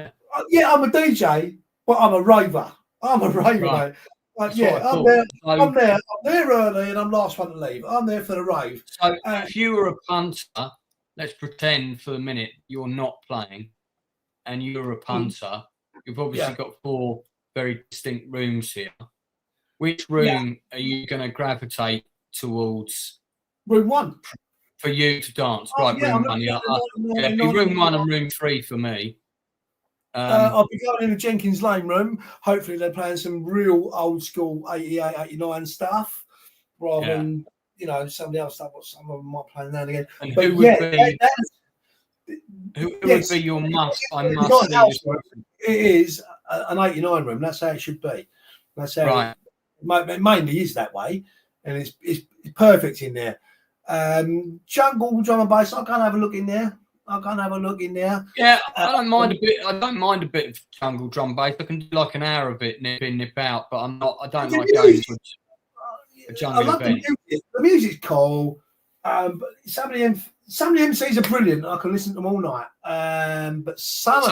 Speaker 3: yeah. I'm a DJ, but I'm a raver. I'm a raver,
Speaker 2: Right.
Speaker 3: mate. Yeah, I'm there early, and I'm last one to leave. I'm there for the rave.
Speaker 2: So if you were a punter, let's pretend for a minute you're not playing, and you're a punter. You've obviously got 4 very distinct rooms here. Which room are you going to gravitate towards?
Speaker 3: Room 1.
Speaker 2: For you to dance,
Speaker 3: Oh,
Speaker 2: right?
Speaker 3: yeah,
Speaker 2: Room 1, it'd be room 1 and room 3 for me.
Speaker 3: I'll be going in the Jenkins Lane room. Hopefully, they're playing some real old school 88, 89 stuff, rather than some of the other stuff. What some of them might play now and again.
Speaker 2: And
Speaker 3: but
Speaker 2: who would be your must? I must see this room.
Speaker 3: It is an 89 room. That's how it should be. That's how it mainly is that way, and it's perfect in there. Jungle drum and bass. I'll go and have a look in there. Yeah,
Speaker 2: I don't mind a bit. I don't mind a bit of jungle drum bass. I can do like an hour of it, nip in, nip out. But I'm not. I don't like going to a jungle event.
Speaker 3: The music's cool. But some of the MCs are brilliant. I can listen to them all night. But some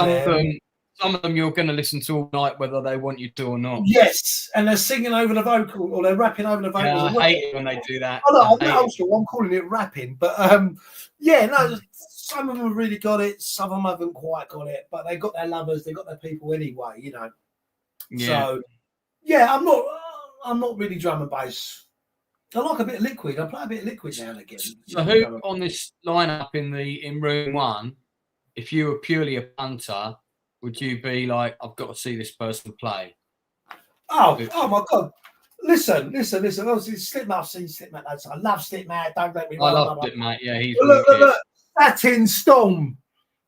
Speaker 3: of them you're going to listen to all night, whether they want you to or not. Yes, and they're singing over the vocal or they're rapping over the vocals.
Speaker 2: Yeah, I hate it when they do that.
Speaker 3: I'm calling it rapping, but some of them have really got it. Some of them haven't quite got it, but they got their lovers, they got their people anyway, you know.
Speaker 2: Yeah.
Speaker 3: So I'm not really drum and bass. I like a bit of Liquid. I play a bit of Liquid now and again.
Speaker 2: So who on this lineup in room 1, if you were purely a punter, would you be like, I've got to see this person play?
Speaker 3: Oh my God. Listen. Obviously, Slipmatt, I've seen Slipmatt. I love Slipmatt. Don't get me wrong.
Speaker 2: I love Slipmatt. Yeah, he's
Speaker 3: look. Satin Storm.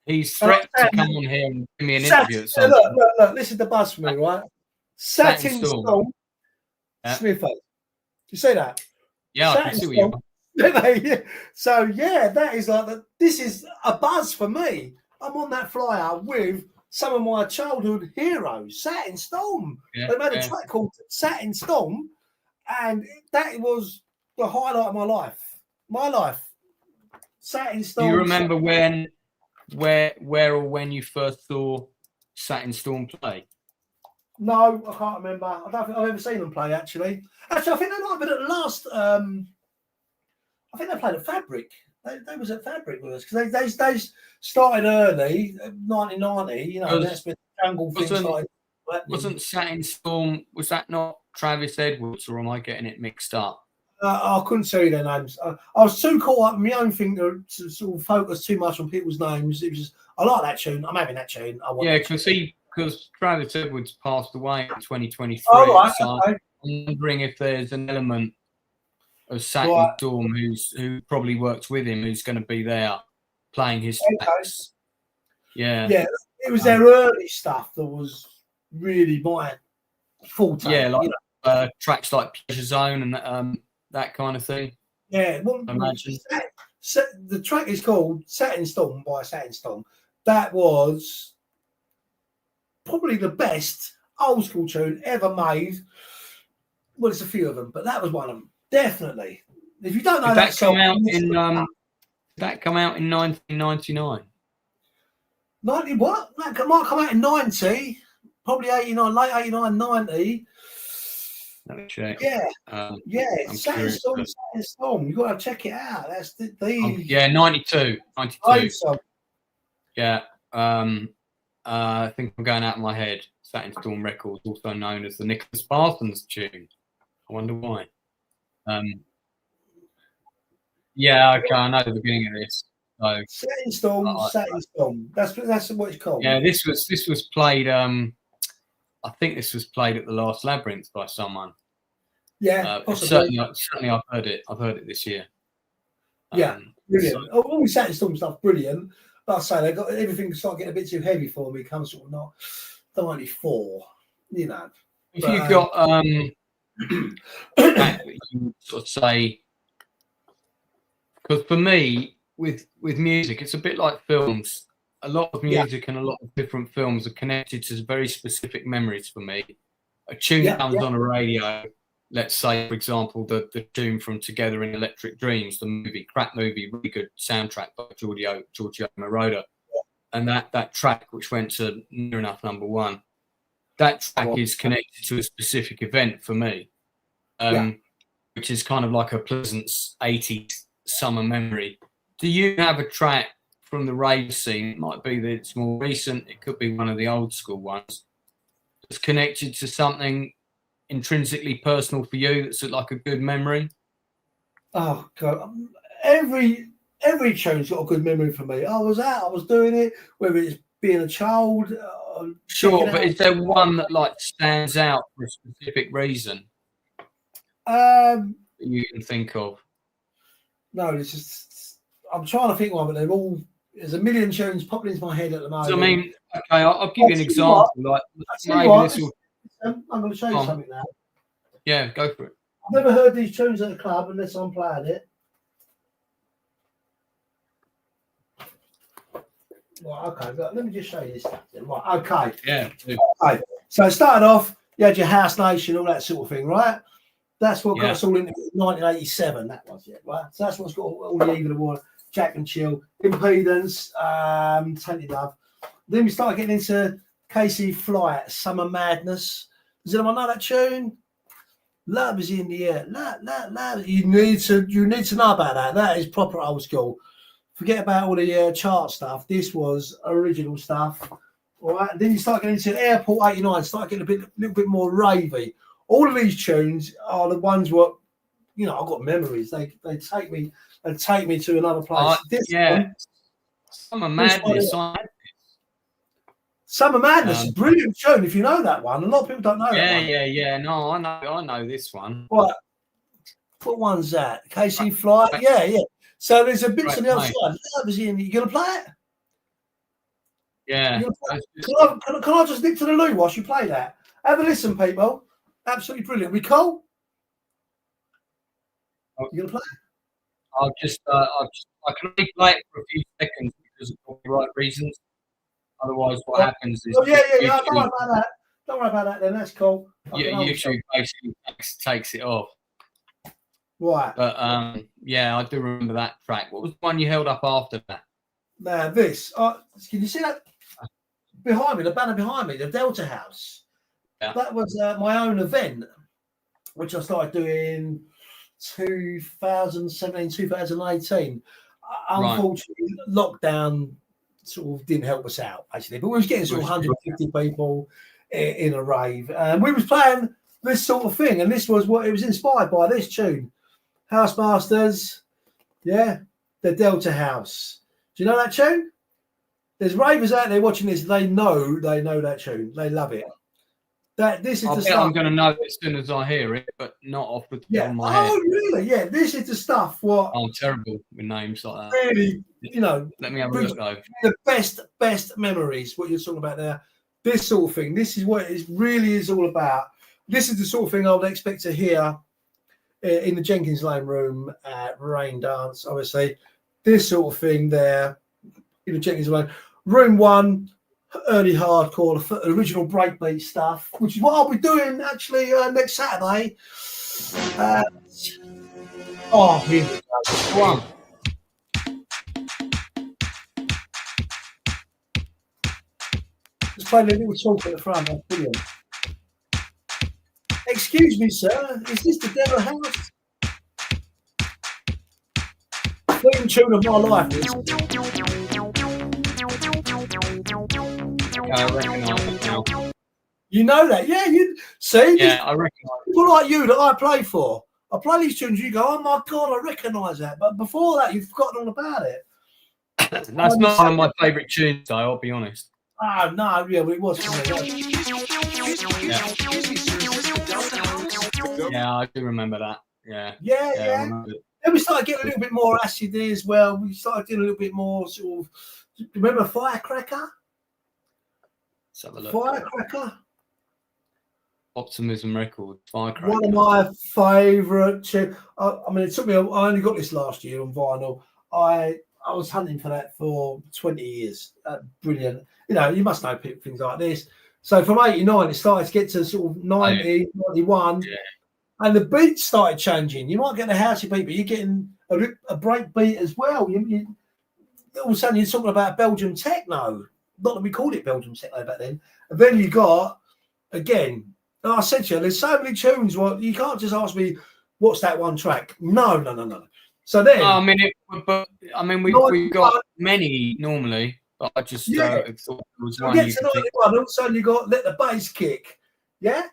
Speaker 2: He's threatened to come on here and give me an interview.
Speaker 3: Look. This is the buzz for me, right? Satin Storm. Smithy. You see that?
Speaker 2: Yeah, I can see what you
Speaker 3: mean. So that is this is a buzz for me. I'm on that flyer with some of my childhood heroes, Satin Storm. They made a track called Satin Storm, and that was the highlight of my life. Satin Storm.
Speaker 2: Do you remember where or when you first saw Satin Storm play?
Speaker 3: No, I can't remember. I don't think I've ever seen them play, actually. I think they might have been at the last. I think they played at Fabric. They was at Fabric with us because they started early, 1990. You know, that's been the jungle thing.
Speaker 2: Wasn't Satin Storm? Was that not Travis Edwards, or am I getting it mixed up?
Speaker 3: I couldn't tell you their names. I was too caught up in my own thing to sort of focus too much on people's names. It was just, I like that tune. I'm having that tune.
Speaker 2: Because Travis Edwards passed away in 2023.
Speaker 3: Oh, right,
Speaker 2: so I'm wondering if there's an element of Satin Storm who probably works with him, who's going to be there playing his tracks. Yeah,
Speaker 3: it was their early stuff that was really my forte.
Speaker 2: Yeah, like tracks like Pleasure Zone and that kind of thing.
Speaker 3: Yeah, well,
Speaker 2: imagine.
Speaker 3: The track is called Satin Storm by Satin Storm. That was probably the best old school tune ever made. Well, it's a few of them, but that was one of them. Definitely. If you don't know that song,
Speaker 2: that come out in 1999.
Speaker 3: 90 what? That might come out in 90, probably 89, late 89, 90.
Speaker 2: Let me check.
Speaker 3: Satin Storm. You've got to check it out. That's the
Speaker 2: 92.
Speaker 3: Song.
Speaker 2: Yeah. I think I'm going out of my head. Satin Storm Records, also known as the Nicholas Parsons tune. I wonder why. Okay, I know the beginning of this. So,
Speaker 3: Satin Storm. That's what it's called.
Speaker 2: Yeah, this was played. I think this was played at the Last Labyrinth by someone.
Speaker 3: Yeah, possibly.
Speaker 2: Certainly, I've heard it. I've heard it this year.
Speaker 3: Brilliant. All Satin Storm stuff, brilliant. But I say they got everything started getting a bit too heavy for me. Comes sort of not. I'm only 4, you know.
Speaker 2: If
Speaker 3: But,
Speaker 2: you've got you sort of say, because for me with music, it's a bit like films. A lot of music and a lot of different films are connected to very specific memories for me. A tune comes on a radio. Let's say, for example, the tune from Together in Electric Dreams, the movie, crap movie, really good soundtrack by Giorgio Moroder. And that track, which went to near enough #1, that track is connected to a specific event for me, which is kind of like a pleasant 80s summer memory. Do you have a track from the rave scene? It might be that it's more recent, it could be one of the old school ones, that's connected to something intrinsically personal for you, that's like a good memory?
Speaker 3: Oh God, every tune's got a good memory for me. I was doing it, whether it's being a child.
Speaker 2: Sure, but is there one that like stands out for a specific reason that you can think of?
Speaker 3: No, it's just I'm trying to think one, but there's a million tunes popping into my head at the moment.
Speaker 2: So, I mean, okay, I'll give you an example.
Speaker 3: I'm going to show you something now.
Speaker 2: Yeah, go for it.
Speaker 3: I've never heard these tunes at the club unless I'm playing it. Right, okay, let me just show you this. Right, okay.
Speaker 2: Yeah.
Speaker 3: Okay. So it started off, you had your House Nation, all that sort of thing, right? That's what got us all into 1987, that was it, right? So that's what's got all the Even Award, Jack and Chill, Impedance, Tainted Love. Then we started getting into KC Flight, Summer Madness. Does anyone know that tune? Love is in the air. Love. You need to know about that. That is proper old school. Forget about all the chart stuff. This was original stuff. All right. And then you start getting into Airport 89, start getting a little bit more ravey. All of these tunes are the ones what, you know, I've got memories. They take me to another place.
Speaker 2: Summer Madness.
Speaker 3: Summer Madness, brilliant tune if you know that one. A lot of people don't know that one.
Speaker 2: Yeah. No, I know this one.
Speaker 3: Right. What one's that? KC Flight? Yeah. So there's a bit on the other side. You gonna play it?
Speaker 2: Yeah.
Speaker 3: Can I just nip to the loo whilst you play that? Have a listen, people. Absolutely brilliant. We cool? You gonna play it?
Speaker 2: I can only play it for a few seconds because of copyright reasons. Otherwise, what happens is
Speaker 3: Don't worry about that. Don't worry about that. Then that's cool.
Speaker 2: YouTube basically takes it off.
Speaker 3: Right.
Speaker 2: But I do remember that track. What was the one you held up after that?
Speaker 3: Now this. Can you see that behind me? The banner behind me, the Delta House. Yeah. That was my own event, which I started doing 2017, 2018. Unfortunately, lockdown sort of didn't help us out, basically. But we was getting sort of 150 people in a rave. And we was playing this sort of thing. And this was what it was inspired by, this tune. Housemasters, the Delta House. Do you know that tune? There's ravers out there watching this. They know that tune. They love it. This is the stuff.
Speaker 2: I'm going to know it as soon as I hear it, but not off the top of my head.
Speaker 3: Oh, really? Yeah, this is the stuff. What?
Speaker 2: I'm terrible with names like that.
Speaker 3: Really, you know.
Speaker 2: Let me have a look, though.
Speaker 3: The best memories, what you're talking about there. This sort of thing. This is what it really is all about. This is the sort of thing I would expect to hear in the Jenkins Lane room at Raindance, obviously. This sort of thing there in the Jenkins Lane. Room 1, early hardcore, the original breakbeat stuff, which is what I'll be doing actually next Saturday. Here we go. Go on. Just playing a little talk at the front. That's brilliant. Excuse me, sir. Is this the Devil House? Theme tune of my life.
Speaker 2: I recognise it now.
Speaker 3: You know that? Yeah, you see?
Speaker 2: Yeah, I recognise
Speaker 3: people like you that I play for. I play these tunes, you go, oh my God, I recognise that. But before that, you've forgotten all about it.
Speaker 2: That's not one of my favourite tunes, though, I'll be honest.
Speaker 3: Oh, no, yeah, well, it was for me.
Speaker 2: Yeah, I do remember that. Yeah.
Speaker 3: Then we started getting a little bit more acidy as well. We started getting a little bit more sort of, remember Firecracker?
Speaker 2: Let's have a look.
Speaker 3: Firecracker.
Speaker 2: Optimism Records. Firecracker.
Speaker 3: One of my favourite. I mean, it took me. I only got this last year on vinyl. I was hunting for that for 20 years. Brilliant. You know, you must know things like this. So from 89, it started to get to sort of 90, 91.
Speaker 2: Yeah.
Speaker 3: And the beats started changing. You might get a housey beat, but you're getting a break beat as well. All of a sudden, you're talking about Belgian techno. Not that we called it Belgian techno back then. And then you got, again, like I said to you, there's so many tunes. Well, you can't just ask me, what's that one track? No. So then...
Speaker 2: we've got many normally, but I just thought it was one you could think.
Speaker 3: All of a sudden, you got Let the Bass Kick. Yeah?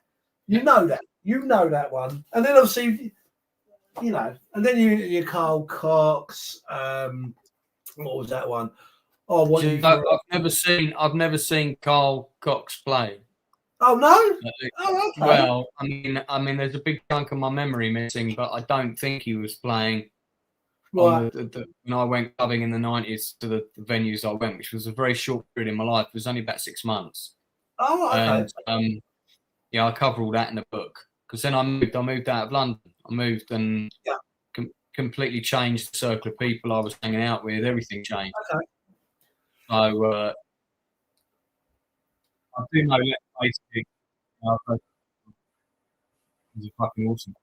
Speaker 3: You know that. You know that one. And then obviously, you know, and then you Carl Cox. What was that one? Oh,
Speaker 2: I've never seen Carl Cox play.
Speaker 3: Oh no! Oh, okay.
Speaker 2: Well, I mean, there's a big chunk of my memory missing, but I don't think he was playing.
Speaker 3: Right.
Speaker 2: When I went clubbing in the 90s to the venues I went, which was a very short period in my life. It was only about 6 months.
Speaker 3: Oh, okay.
Speaker 2: And, I cover all that in the book. Because then I moved out of London. I moved and completely changed the circle of people I was hanging out with. Everything changed.
Speaker 3: Okay.
Speaker 2: So I do know that basically was a fucking awesome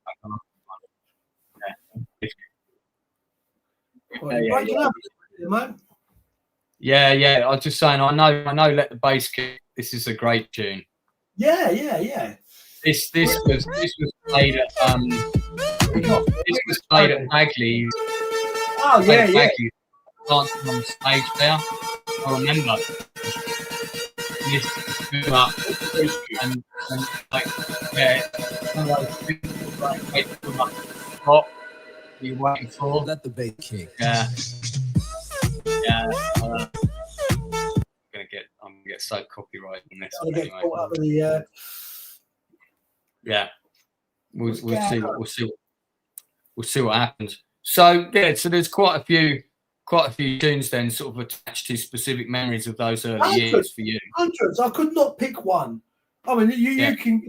Speaker 2: Yeah. I was just saying, I know. Let the Bass Kick. This is a great tune.
Speaker 3: Yeah.
Speaker 2: This was played at Bagley's.
Speaker 3: Oh yeah.
Speaker 2: Bagley's dancing on the stage there. I remember. This up and like what you're waiting for.
Speaker 1: Let the bass kick.
Speaker 2: Yeah. I'm gonna get so copyrighted on this. Anyway. Yeah, we'll see what happens. So so there's quite a few tunes then sort of attached to specific memories of those early years for you.
Speaker 3: Hundreds. I could not pick one. I mean, you can.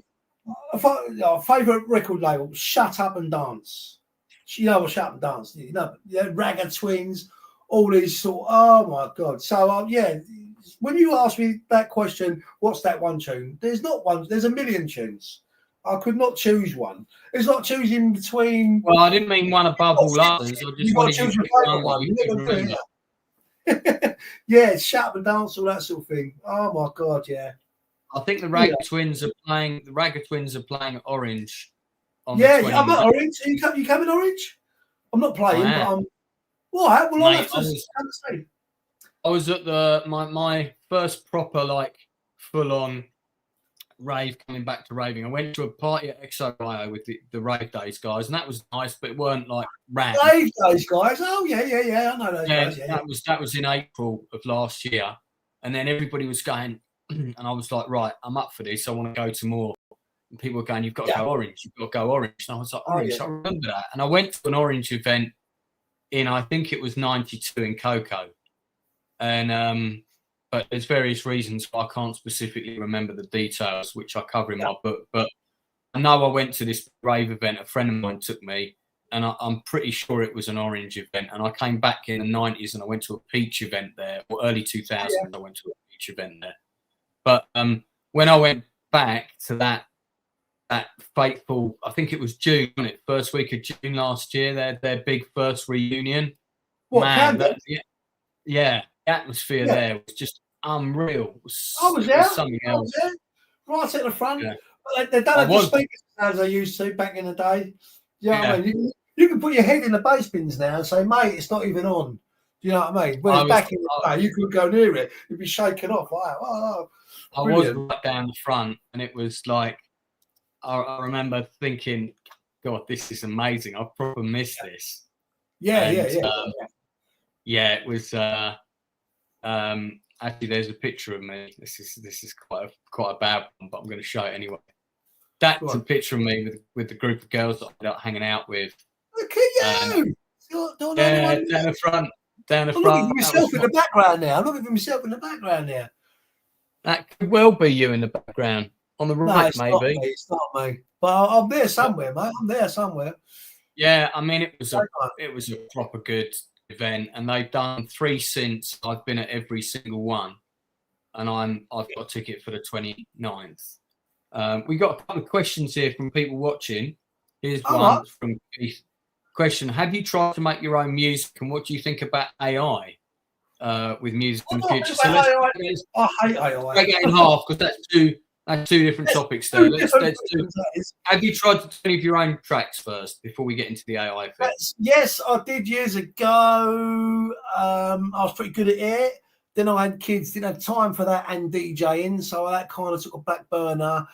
Speaker 3: Favorite record label, Shut Up and Dance. You know what Shut Up and Dance? You know, Ragga Twins, all these sort. Oh my God! So when you ask me that question, what's that one tune? There's not one. There's a million tunes. I could not choose one. It's not choosing between.
Speaker 2: Well, I didn't mean one above all others. I just wanted you to pick one.
Speaker 3: Yeah, Shut Up and Dance, all that sort of thing. Oh my God, yeah.
Speaker 2: I think the Ragga Twins are playing. The Ragga Twins are playing Orange.
Speaker 3: I'm at Orange. You coming Orange? I'm not playing, but I'm. What? Well,
Speaker 2: mate, I was at my first proper full on rave coming back to raving. I went to a party at XOIO with the Rave Days guys, and that was nice, but it weren't like rad.
Speaker 3: Rave Days guys? Oh yeah, I know those guys. Yeah,
Speaker 2: that was in April of last year, and then everybody was going, and I was like, right, I'm up for this. I want to go to more. And people were going, you've got to go Orange. You've got to go Orange. And I was like, Orange. I remember that. And I went to an Orange event in, I think it was 92 in Coco, and but there's various reasons why I can't specifically remember the details, which I cover in my book. But I know I went to this rave event. A friend of mine took me, and I'm pretty sure it was an Orange event. And I came back in the 90s, and I went to a Peach event there, or early 2000s. I went to a Peach event there. But when I went back to that fateful, I think it was June, wasn't it? First week of June last year, their big first reunion.
Speaker 3: What,
Speaker 2: man, the atmosphere there was just unreal. It was something else.
Speaker 3: Right at the front. Yeah. They don't have the speakers as they used to back in the day. You know what I mean? You can put your head in the bass bins now and say, mate, it's not even on. Do you know what I mean? Whereas back in the day, you could go near it, you'd be shaking off. Wow.
Speaker 2: I was right down the front, and it was like, I remember thinking, God, this is amazing. I probably missed this.
Speaker 3: Yeah.
Speaker 2: It was. Actually, there's a picture of me. This is quite a bad one, but I'm going to show it anyway. That's a picture of me with the group of girls that I ended up hanging out with.
Speaker 3: Look at you!
Speaker 2: Down the front.
Speaker 3: I'm looking at myself in the background now.
Speaker 2: That could well be you in the background. On the
Speaker 3: No,
Speaker 2: right,
Speaker 3: it's
Speaker 2: maybe.
Speaker 3: not me. It's not me. But I'm there somewhere, mate. I'm there somewhere.
Speaker 2: Yeah, I mean, it was a proper good event, and they've done 3 since. I've been at every single one, and I've got a ticket for the 29th. We got a couple of questions here from people watching. Here's one from Keith. Question: have you tried to make your own music, and what do you think about AI with music in the future? So
Speaker 3: I hate AI.
Speaker 2: break it in half because that's two different topics there. Let's do. Have you tried to do any of your own tracks first before we get into the AI thing?
Speaker 3: Yes, I did years ago. I was pretty good at it. Then I had kids, didn't have time for that and DJing, so that kind of took a back burner.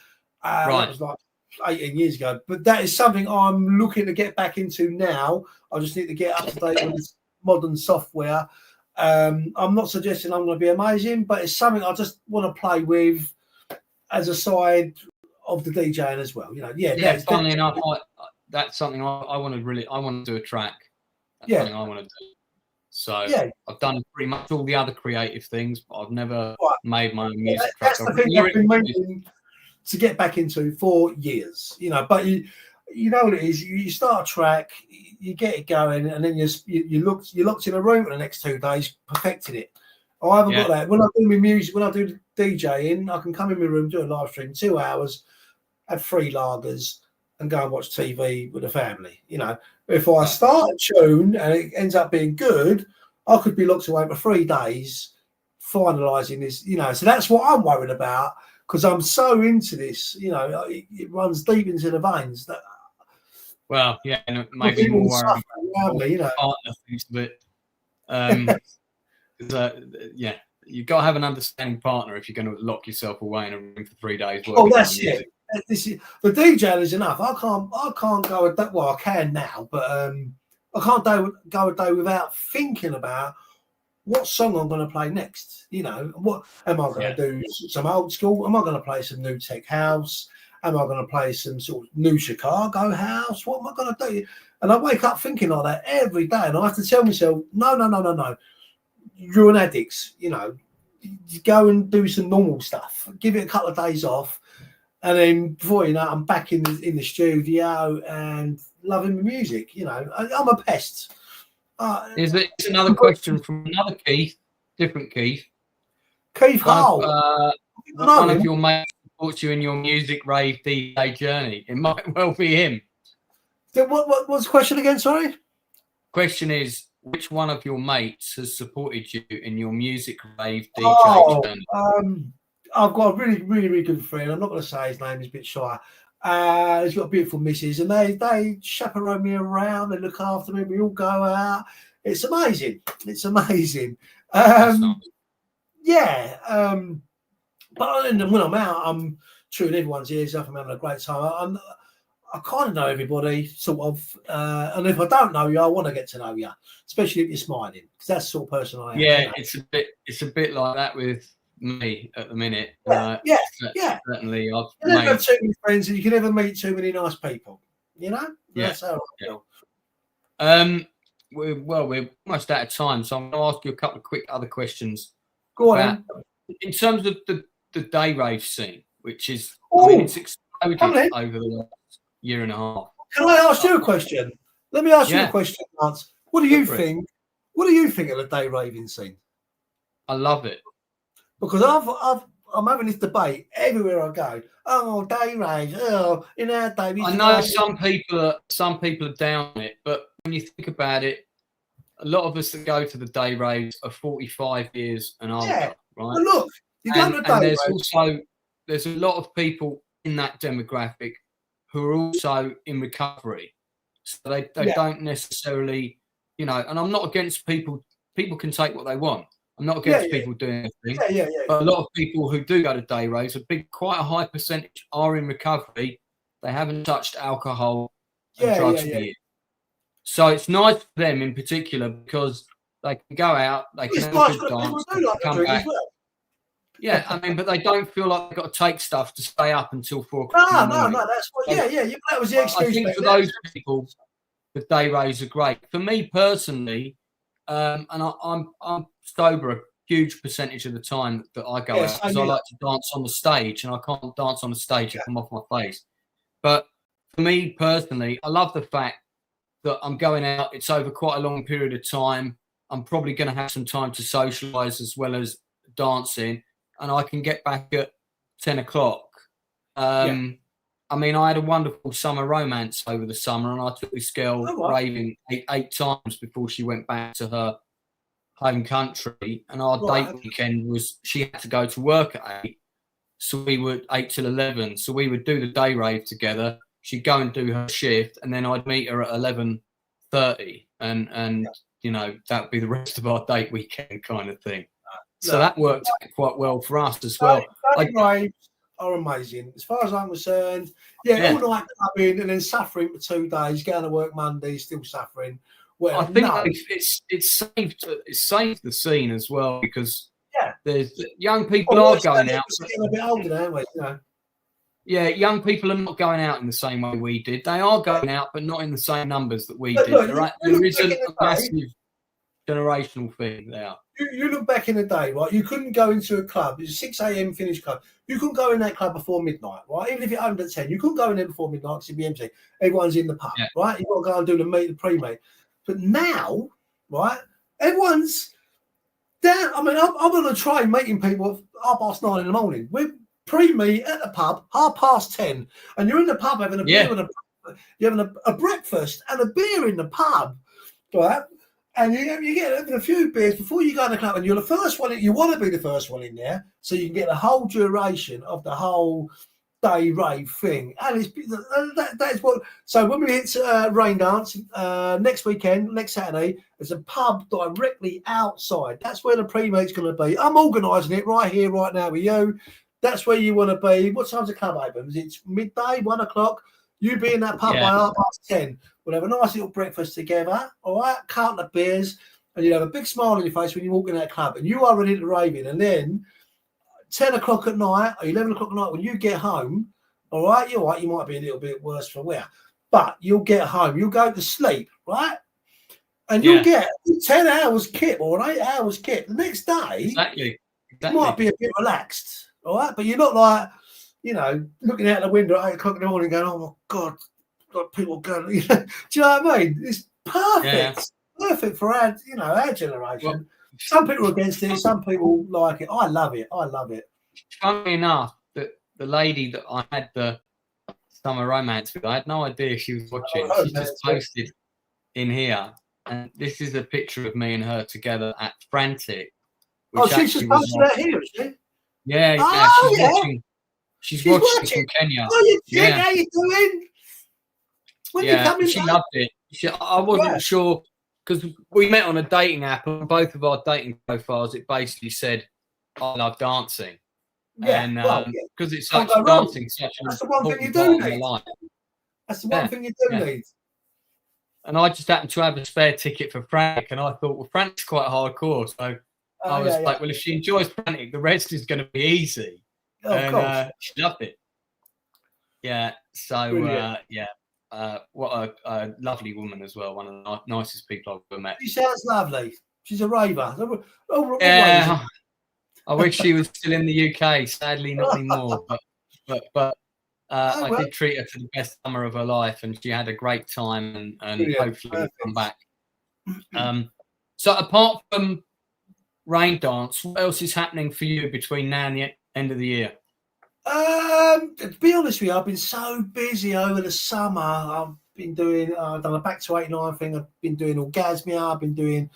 Speaker 3: That was like 18 years ago. But that is something I'm looking to get back into now. I just need to get up to date with this modern software. I'm not suggesting I'm going to be amazing, but it's something I just want to play with as a side of the DJing as well.
Speaker 2: Funnily enough, that's something I want to do a track. That's something I want to do. So I've done pretty much all the other creative things, but I've never made my own music track.
Speaker 3: That's the thing I've been meaning to get back into for years, but you know what it is. You start a track, you get it going, and then you're locked in a room for the next 2 days perfecting it. I haven't got that. When I do my music, when I do DJing, I can come in my room, do a live stream, 2 hours, have 3 lagers, and go and watch TV with the family. If I start a tune and it ends up being good, I could be locked away for 3 days finalising this. So that's what I'm worried about, because I'm so into this. It runs deep into the veins. That
Speaker 2: maybe more partner things, but you've got to have an understanding partner if you're going to lock yourself away in a room for 3 days.
Speaker 3: That's it. The DJ is enough. I can't go a day. Well, I can now, but I can't go a day without thinking about what song I'm going to play next. What am I going to do? Some old school? Am I going to play some new tech house? Am I going to play some sort of new Chicago house? What am I going to do? And I wake up thinking like that every day, and I have to tell myself, no. You're an addict. You go and do some normal stuff. Give it a couple of days off. And then before you know, I'm back in the studio and loving the music. I'm a pest.
Speaker 2: It's another question from another Keith, different Keith.
Speaker 3: Keith Hall.
Speaker 2: One of your mates supports you in your music rave DJ journey. It might well be him.
Speaker 3: What's the question again? Sorry.
Speaker 2: Question is, which one of your mates has supported you in your music rave DJ journey?
Speaker 3: I've got a really, really, really good friend. I'm not going to say his name. He's a bit shy. He's got a beautiful missus, and they chaperone me around. They look after me. We all go out. It's amazing. But when I'm out, I'm chewing everyone's ears up. I'm having a great time. I kind of know everybody, sort of. And if I don't know you, I want to get to know you, especially if you're smiling, because that's the sort of person I am.
Speaker 2: Yeah, it's a bit like that with me at the minute. Certainly,
Speaker 3: you never have too many friends, and you can never meet too many nice people. That's how I feel.
Speaker 2: We're almost out of time, so I'm going to ask you a couple of quick other questions.
Speaker 3: Go on.
Speaker 2: In terms of the day rave scene, which is it's exploded over the last year and a half.
Speaker 3: Can I ask you a question? Let me ask you a question, Lance. What do you think? What do you think of the day raving scene?
Speaker 2: I love it.
Speaker 3: Because I'm having this debate everywhere I go. Oh, day rave. Oh, in our day.
Speaker 2: I know some people are down on it, but when you think about it, a lot of us that go to the day raves are 45 years and older, right?
Speaker 3: Well, look, you go to the day rave.
Speaker 2: There's a lot of people in that demographic who are also in recovery, so they don't necessarily, and I'm not against people. People can take what they want. I'm not against people doing anything. But a lot of people who do go to day raves, quite a high percentage are in recovery. They haven't touched alcohol and drugs for years. So it's nice for them in particular because they can go out, they can have a good dance, come back. Yeah, I mean, but they don't feel like they've got to take stuff to stay up until 4 o'clock.
Speaker 3: No, that's what. That was the excuse.
Speaker 2: I think for those people, the day raves are great. For me personally, and I'm sober huge percentage of the time that I go
Speaker 3: Yeah,
Speaker 2: out
Speaker 3: same
Speaker 2: because I
Speaker 3: here.
Speaker 2: like to dance on the stage, and I can't dance on the stage if I'm off my face. But for me personally, I love the fact that I'm going out. It's over quite a long period of time. I'm probably going to have some time to socialise as well as dancing, and I can get back at 10 o'clock. I mean, I had a wonderful summer romance over the summer, and I took this girl raving eight times before she went back to her home country. And our date weekend was she had to go to work at 8, so we would 8 till 11. So we would do the day rave together. She'd go and do her shift, and then I'd meet her at 11:30, and you know, that'd be the rest of our date weekend kind of thing. So that worked out quite well for us as well.
Speaker 3: Raves are amazing as far as I'm concerned. Yeah, all night clubbing and then suffering for 2 days, going to work Monday, still suffering. Well,
Speaker 2: I think it's saved the scene as well, because there's young people are going out.
Speaker 3: We're getting a bit older now, aren't we? You know?
Speaker 2: Yeah, young people are not going out in the same way we did. They are going out, but not in the same numbers that we did.
Speaker 3: Look,
Speaker 2: there isn't a massive generational thing there.
Speaker 3: You look back in the day, right? You couldn't go into a club. It was 6 a.m. finish club. You couldn't go in that club before midnight, right? Even if it opened at 10, you couldn't go in there before midnight because it'd be empty. Everyone's in the pub, right? You've got to go and do the pre-meet. But now, right, everyone's down. I mean, I'm on a train meeting people at 9:30 in the morning. We're pre-meet at the pub, 10:30, and you're in the pub having a beer and you're having a breakfast and a beer in the pub, right? And you get having a few beers before you go in the club, and you're the first one. You want to be the first one in there, so you can get the whole duration of the whole day rave thing. And that's what. So when we hit Raindance next weekend, next Saturday, there's a pub directly outside. That's where the pre-meet's going to be. I'm organising it right here, right now with you. That's where you want to be. What time's the club open? It's midday, 1 o'clock. You be in that pub by 10:30. We'll have a nice little breakfast together, all right? A couple of beers, and you have a big smile on your face when you walk in that club, and you are ready to raving. And then 10 o'clock at night or 11 o'clock at night, when you get home, all right, you're right, you might be a little bit worse for wear, but you'll get home, you'll go to sleep, right? And you'll get 10 hours kip or an 8 hours kip. The next day,
Speaker 2: exactly.
Speaker 3: You might be a bit relaxed, all right? But you're not like, you know, looking out the window at 8 o'clock in the morning going, oh my God, got people going. You know, do you know what I mean? It's perfect. Perfect for our, you know, our generation. Well, some people are against it, some people like it. I love it.
Speaker 2: Funny enough, that the lady that I had the summer romance with, I had no idea she was watching. She just posted in here, and this is a picture of me and her together at Frantic.
Speaker 3: She's just posted that here, is she?
Speaker 2: Yeah, she's watching. She's watching from Kenya.
Speaker 3: Oh, how you doing? When you coming
Speaker 2: she
Speaker 3: back?
Speaker 2: loved it. I wasn't sure, because we met on a dating app, and both of our dating profiles, it basically said, I love dancing.
Speaker 3: Yeah,
Speaker 2: and because it's such dancing, such an important part of my life.
Speaker 3: That's the one thing you do need.
Speaker 2: And I just happened to have a spare ticket for Frantic, and I thought, well, Frantic's quite hardcore, so I was like, well, if she enjoys Frantic, the rest is going to be easy. She loved it. Yeah. So what a lovely woman as well. One of the nicest people I've ever met.
Speaker 3: She sounds lovely. She's a raver.
Speaker 2: Yeah. I wish she was still in the UK. Sadly, not anymore. But I did treat her to the best summer of her life, and she had a great time. And hopefully will come back. So apart from Raindance, what else is happening for you between now and the end of the year?
Speaker 3: To be honest with you, I've been so busy over the summer. I've been doing, I've done a Back to 89 thing. I've been doing Orgasmia. I've been doing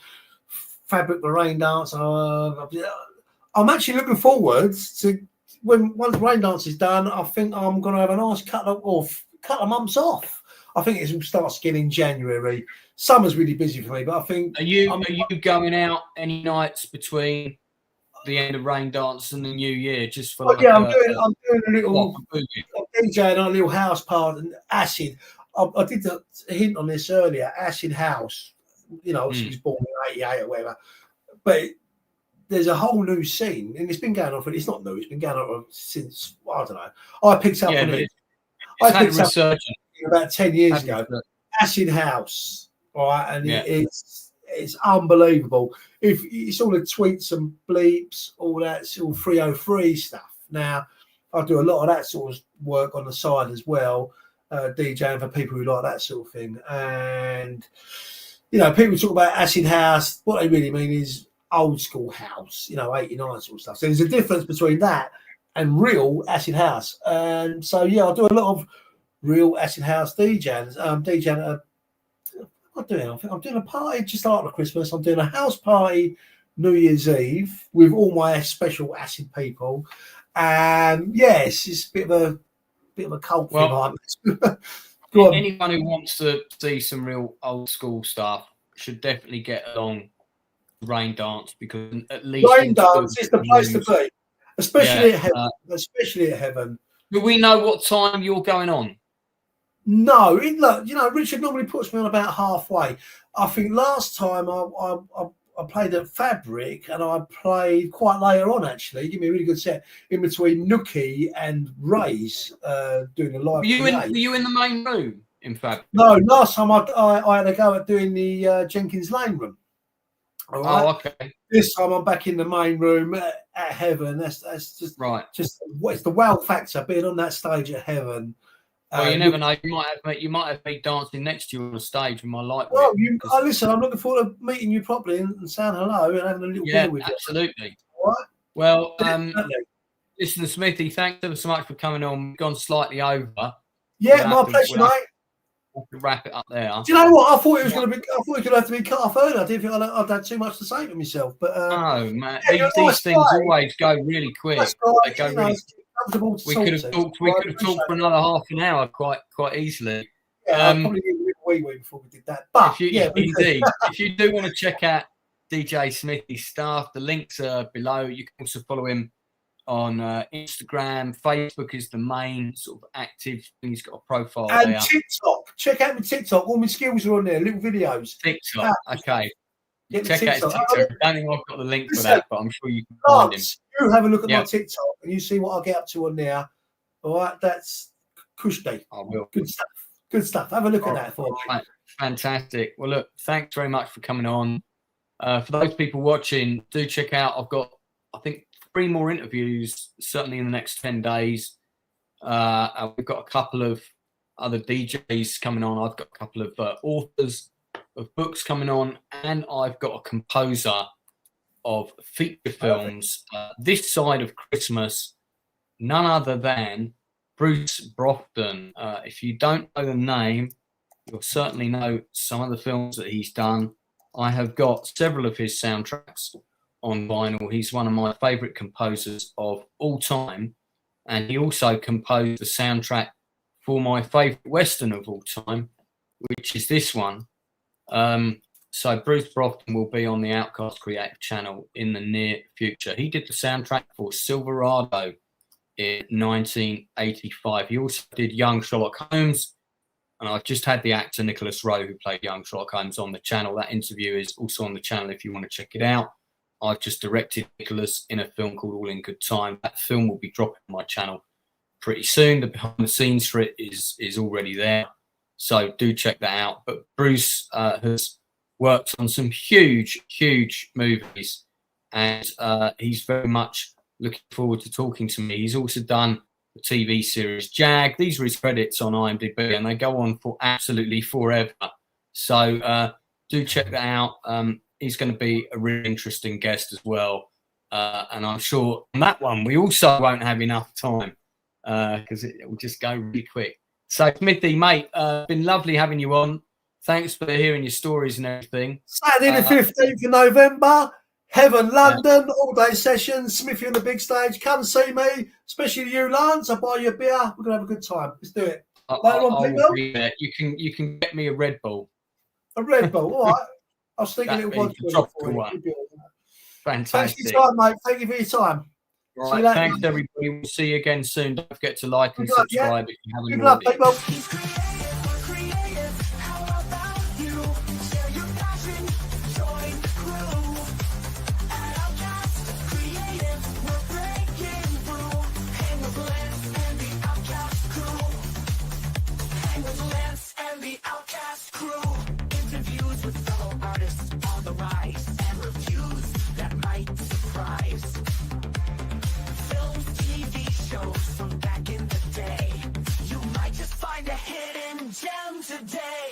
Speaker 3: Fabric the Raindance. I'm actually looking forward to once Raindance is done. I think I'm going to have a nice couple of months off. I think it will start skiing in January. Summer's really busy for me, but I think. Are you
Speaker 2: going out any nights between the end of Raindance and the New Year, just for like
Speaker 3: I'm doing a little DJing on a little house part and acid. I did the hint on this earlier. Acid house, you know, she was born in '88 or whatever, but there's a whole new scene, and it's been going on it's not new. It's been going on since I don't know. I picked up on it. I picked up about 10 years ago. Acid house, all right, and it's unbelievable. If it's all the tweets and bleeps, all that sort of 303 stuff. Now, I do a lot of that sort of work on the side as well, DJing for people who like that sort of thing. And, you know, people talk about acid house. What they really mean is old school house, you know, 89 sort of stuff. So there's a difference between that and real acid house. And so, yeah, I do a lot of real acid house DJing. DJing I'm doing a party just after Christmas. I'm doing a house party New Year's Eve with all my special acid people. And yes, it's a bit of a cult thing.
Speaker 2: Anyone who wants to see some real old school stuff should definitely get along Raindance, because at least
Speaker 3: Raindance is the place to be, especially at Heaven. Especially at Heaven.
Speaker 2: Do we know what time you're going on?
Speaker 3: No, look, you know, Richard normally puts me on about halfway. I think last time I played at Fabric, and I played quite later on, actually. He gave me a really good set in between Nookie and Ray's doing a live.
Speaker 2: Were you in the main room, in fact?
Speaker 3: No, last time I had a go at doing the Jenkins Lane room. All right?
Speaker 2: Oh, okay.
Speaker 3: This time I'm back in the main room at Heaven. That's just
Speaker 2: right.
Speaker 3: Just it's the wow factor being on that stage at Heaven.
Speaker 2: Well, you never know. You might have me dancing next to you on the stage with my light.
Speaker 3: Well, listen. I'm looking forward to meeting you properly and saying hello and having a little beer with you.
Speaker 2: Absolutely.
Speaker 3: All right.
Speaker 2: Well, listen, Smithy, thanks ever so much for coming on. We've gone slightly over.
Speaker 3: Yeah, my pleasure, mate.
Speaker 2: We'll wrap it up there.
Speaker 3: Do you know what? I thought it was going to be. I thought it was going to have to be cut off earlier. I didn't think I'd had too much to say for myself. But
Speaker 2: no, man, these things always go really quick. They go really. We could have talked for another half an hour quite easily.
Speaker 3: Yeah, probably need a wee before we did that. But
Speaker 2: if you do want to check out DJ Smithy's stuff, the links are below. You can also follow him on Instagram. Facebook is the main sort of active thing. He's got a profile
Speaker 3: and
Speaker 2: there.
Speaker 3: TikTok. Check out my TikTok. All my skills are on there. Little videos.
Speaker 2: TikTok. Okay. Check out his TikTok. I don't think I've got the link for that, but I'm sure you can find him.
Speaker 3: You have a look at my TikTok and you see what I get up to on there. All right, that's Kushday.
Speaker 2: I will.
Speaker 3: Good stuff. Good stuff. Have a look at that for me.
Speaker 2: Right. Fantastic. Well, look, thanks very much for coming on. For those people watching, do check out. I've got, I think, 3 more interviews, certainly in the next 10 days. We've got a couple of other DJs coming on. I've got a couple of authors of books coming on, and I've got a composer of feature films this side of Christmas, none other than Bruce Brofton. If you don't know the name, you'll certainly know some of the films that he's done. I have got several of his soundtracks on vinyl. He's one of my favourite composers of all time, and he also composed the soundtrack for my favourite Western of all time, which is this one. So Bruce Brofton will be on the Outcast Creative channel in the near future. He did the soundtrack for Silverado in 1985. He also did Young Sherlock Holmes, and I've just had the actor Nicholas Rowe, who played young Sherlock Holmes, on the channel. That interview is also on the channel if you want to check it out. I've just directed Nicholas in a film called All in Good Time. That film will be dropping on my channel pretty soon. The behind the scenes for it is already there, so do check that out. But Bruce has worked on some huge movies, and he's very much looking forward to talking to me. He's also done the TV series Jag. These are his credits on IMDb, and they go on for absolutely forever. So do check that out. He's going to be a really interesting guest as well. And I'm sure on that one, we also won't have enough time because it will just go really quick. So, Smithy, mate, been lovely having you on. Thanks for hearing your stories and everything.
Speaker 3: Saturday the 15th of November, Heaven, London, all-day session, Smithy on the big stage. Come see me, especially you, Lance. I'll buy you a beer. We're going to have a good time. Let's do it.
Speaker 2: I'll be there. You can get me a Red Bull.
Speaker 3: A Red Bull, all right. I'll stick a little vodka for you.
Speaker 2: Fantastic.
Speaker 3: Thanks for your time, mate. Thank you for your time.
Speaker 2: Right, thanks, everybody. We'll see you again soon. Don't forget to like and subscribe if you haven't
Speaker 3: already. Good luck, people.
Speaker 7: And the Outcast crew, interviews with fellow artists on the day.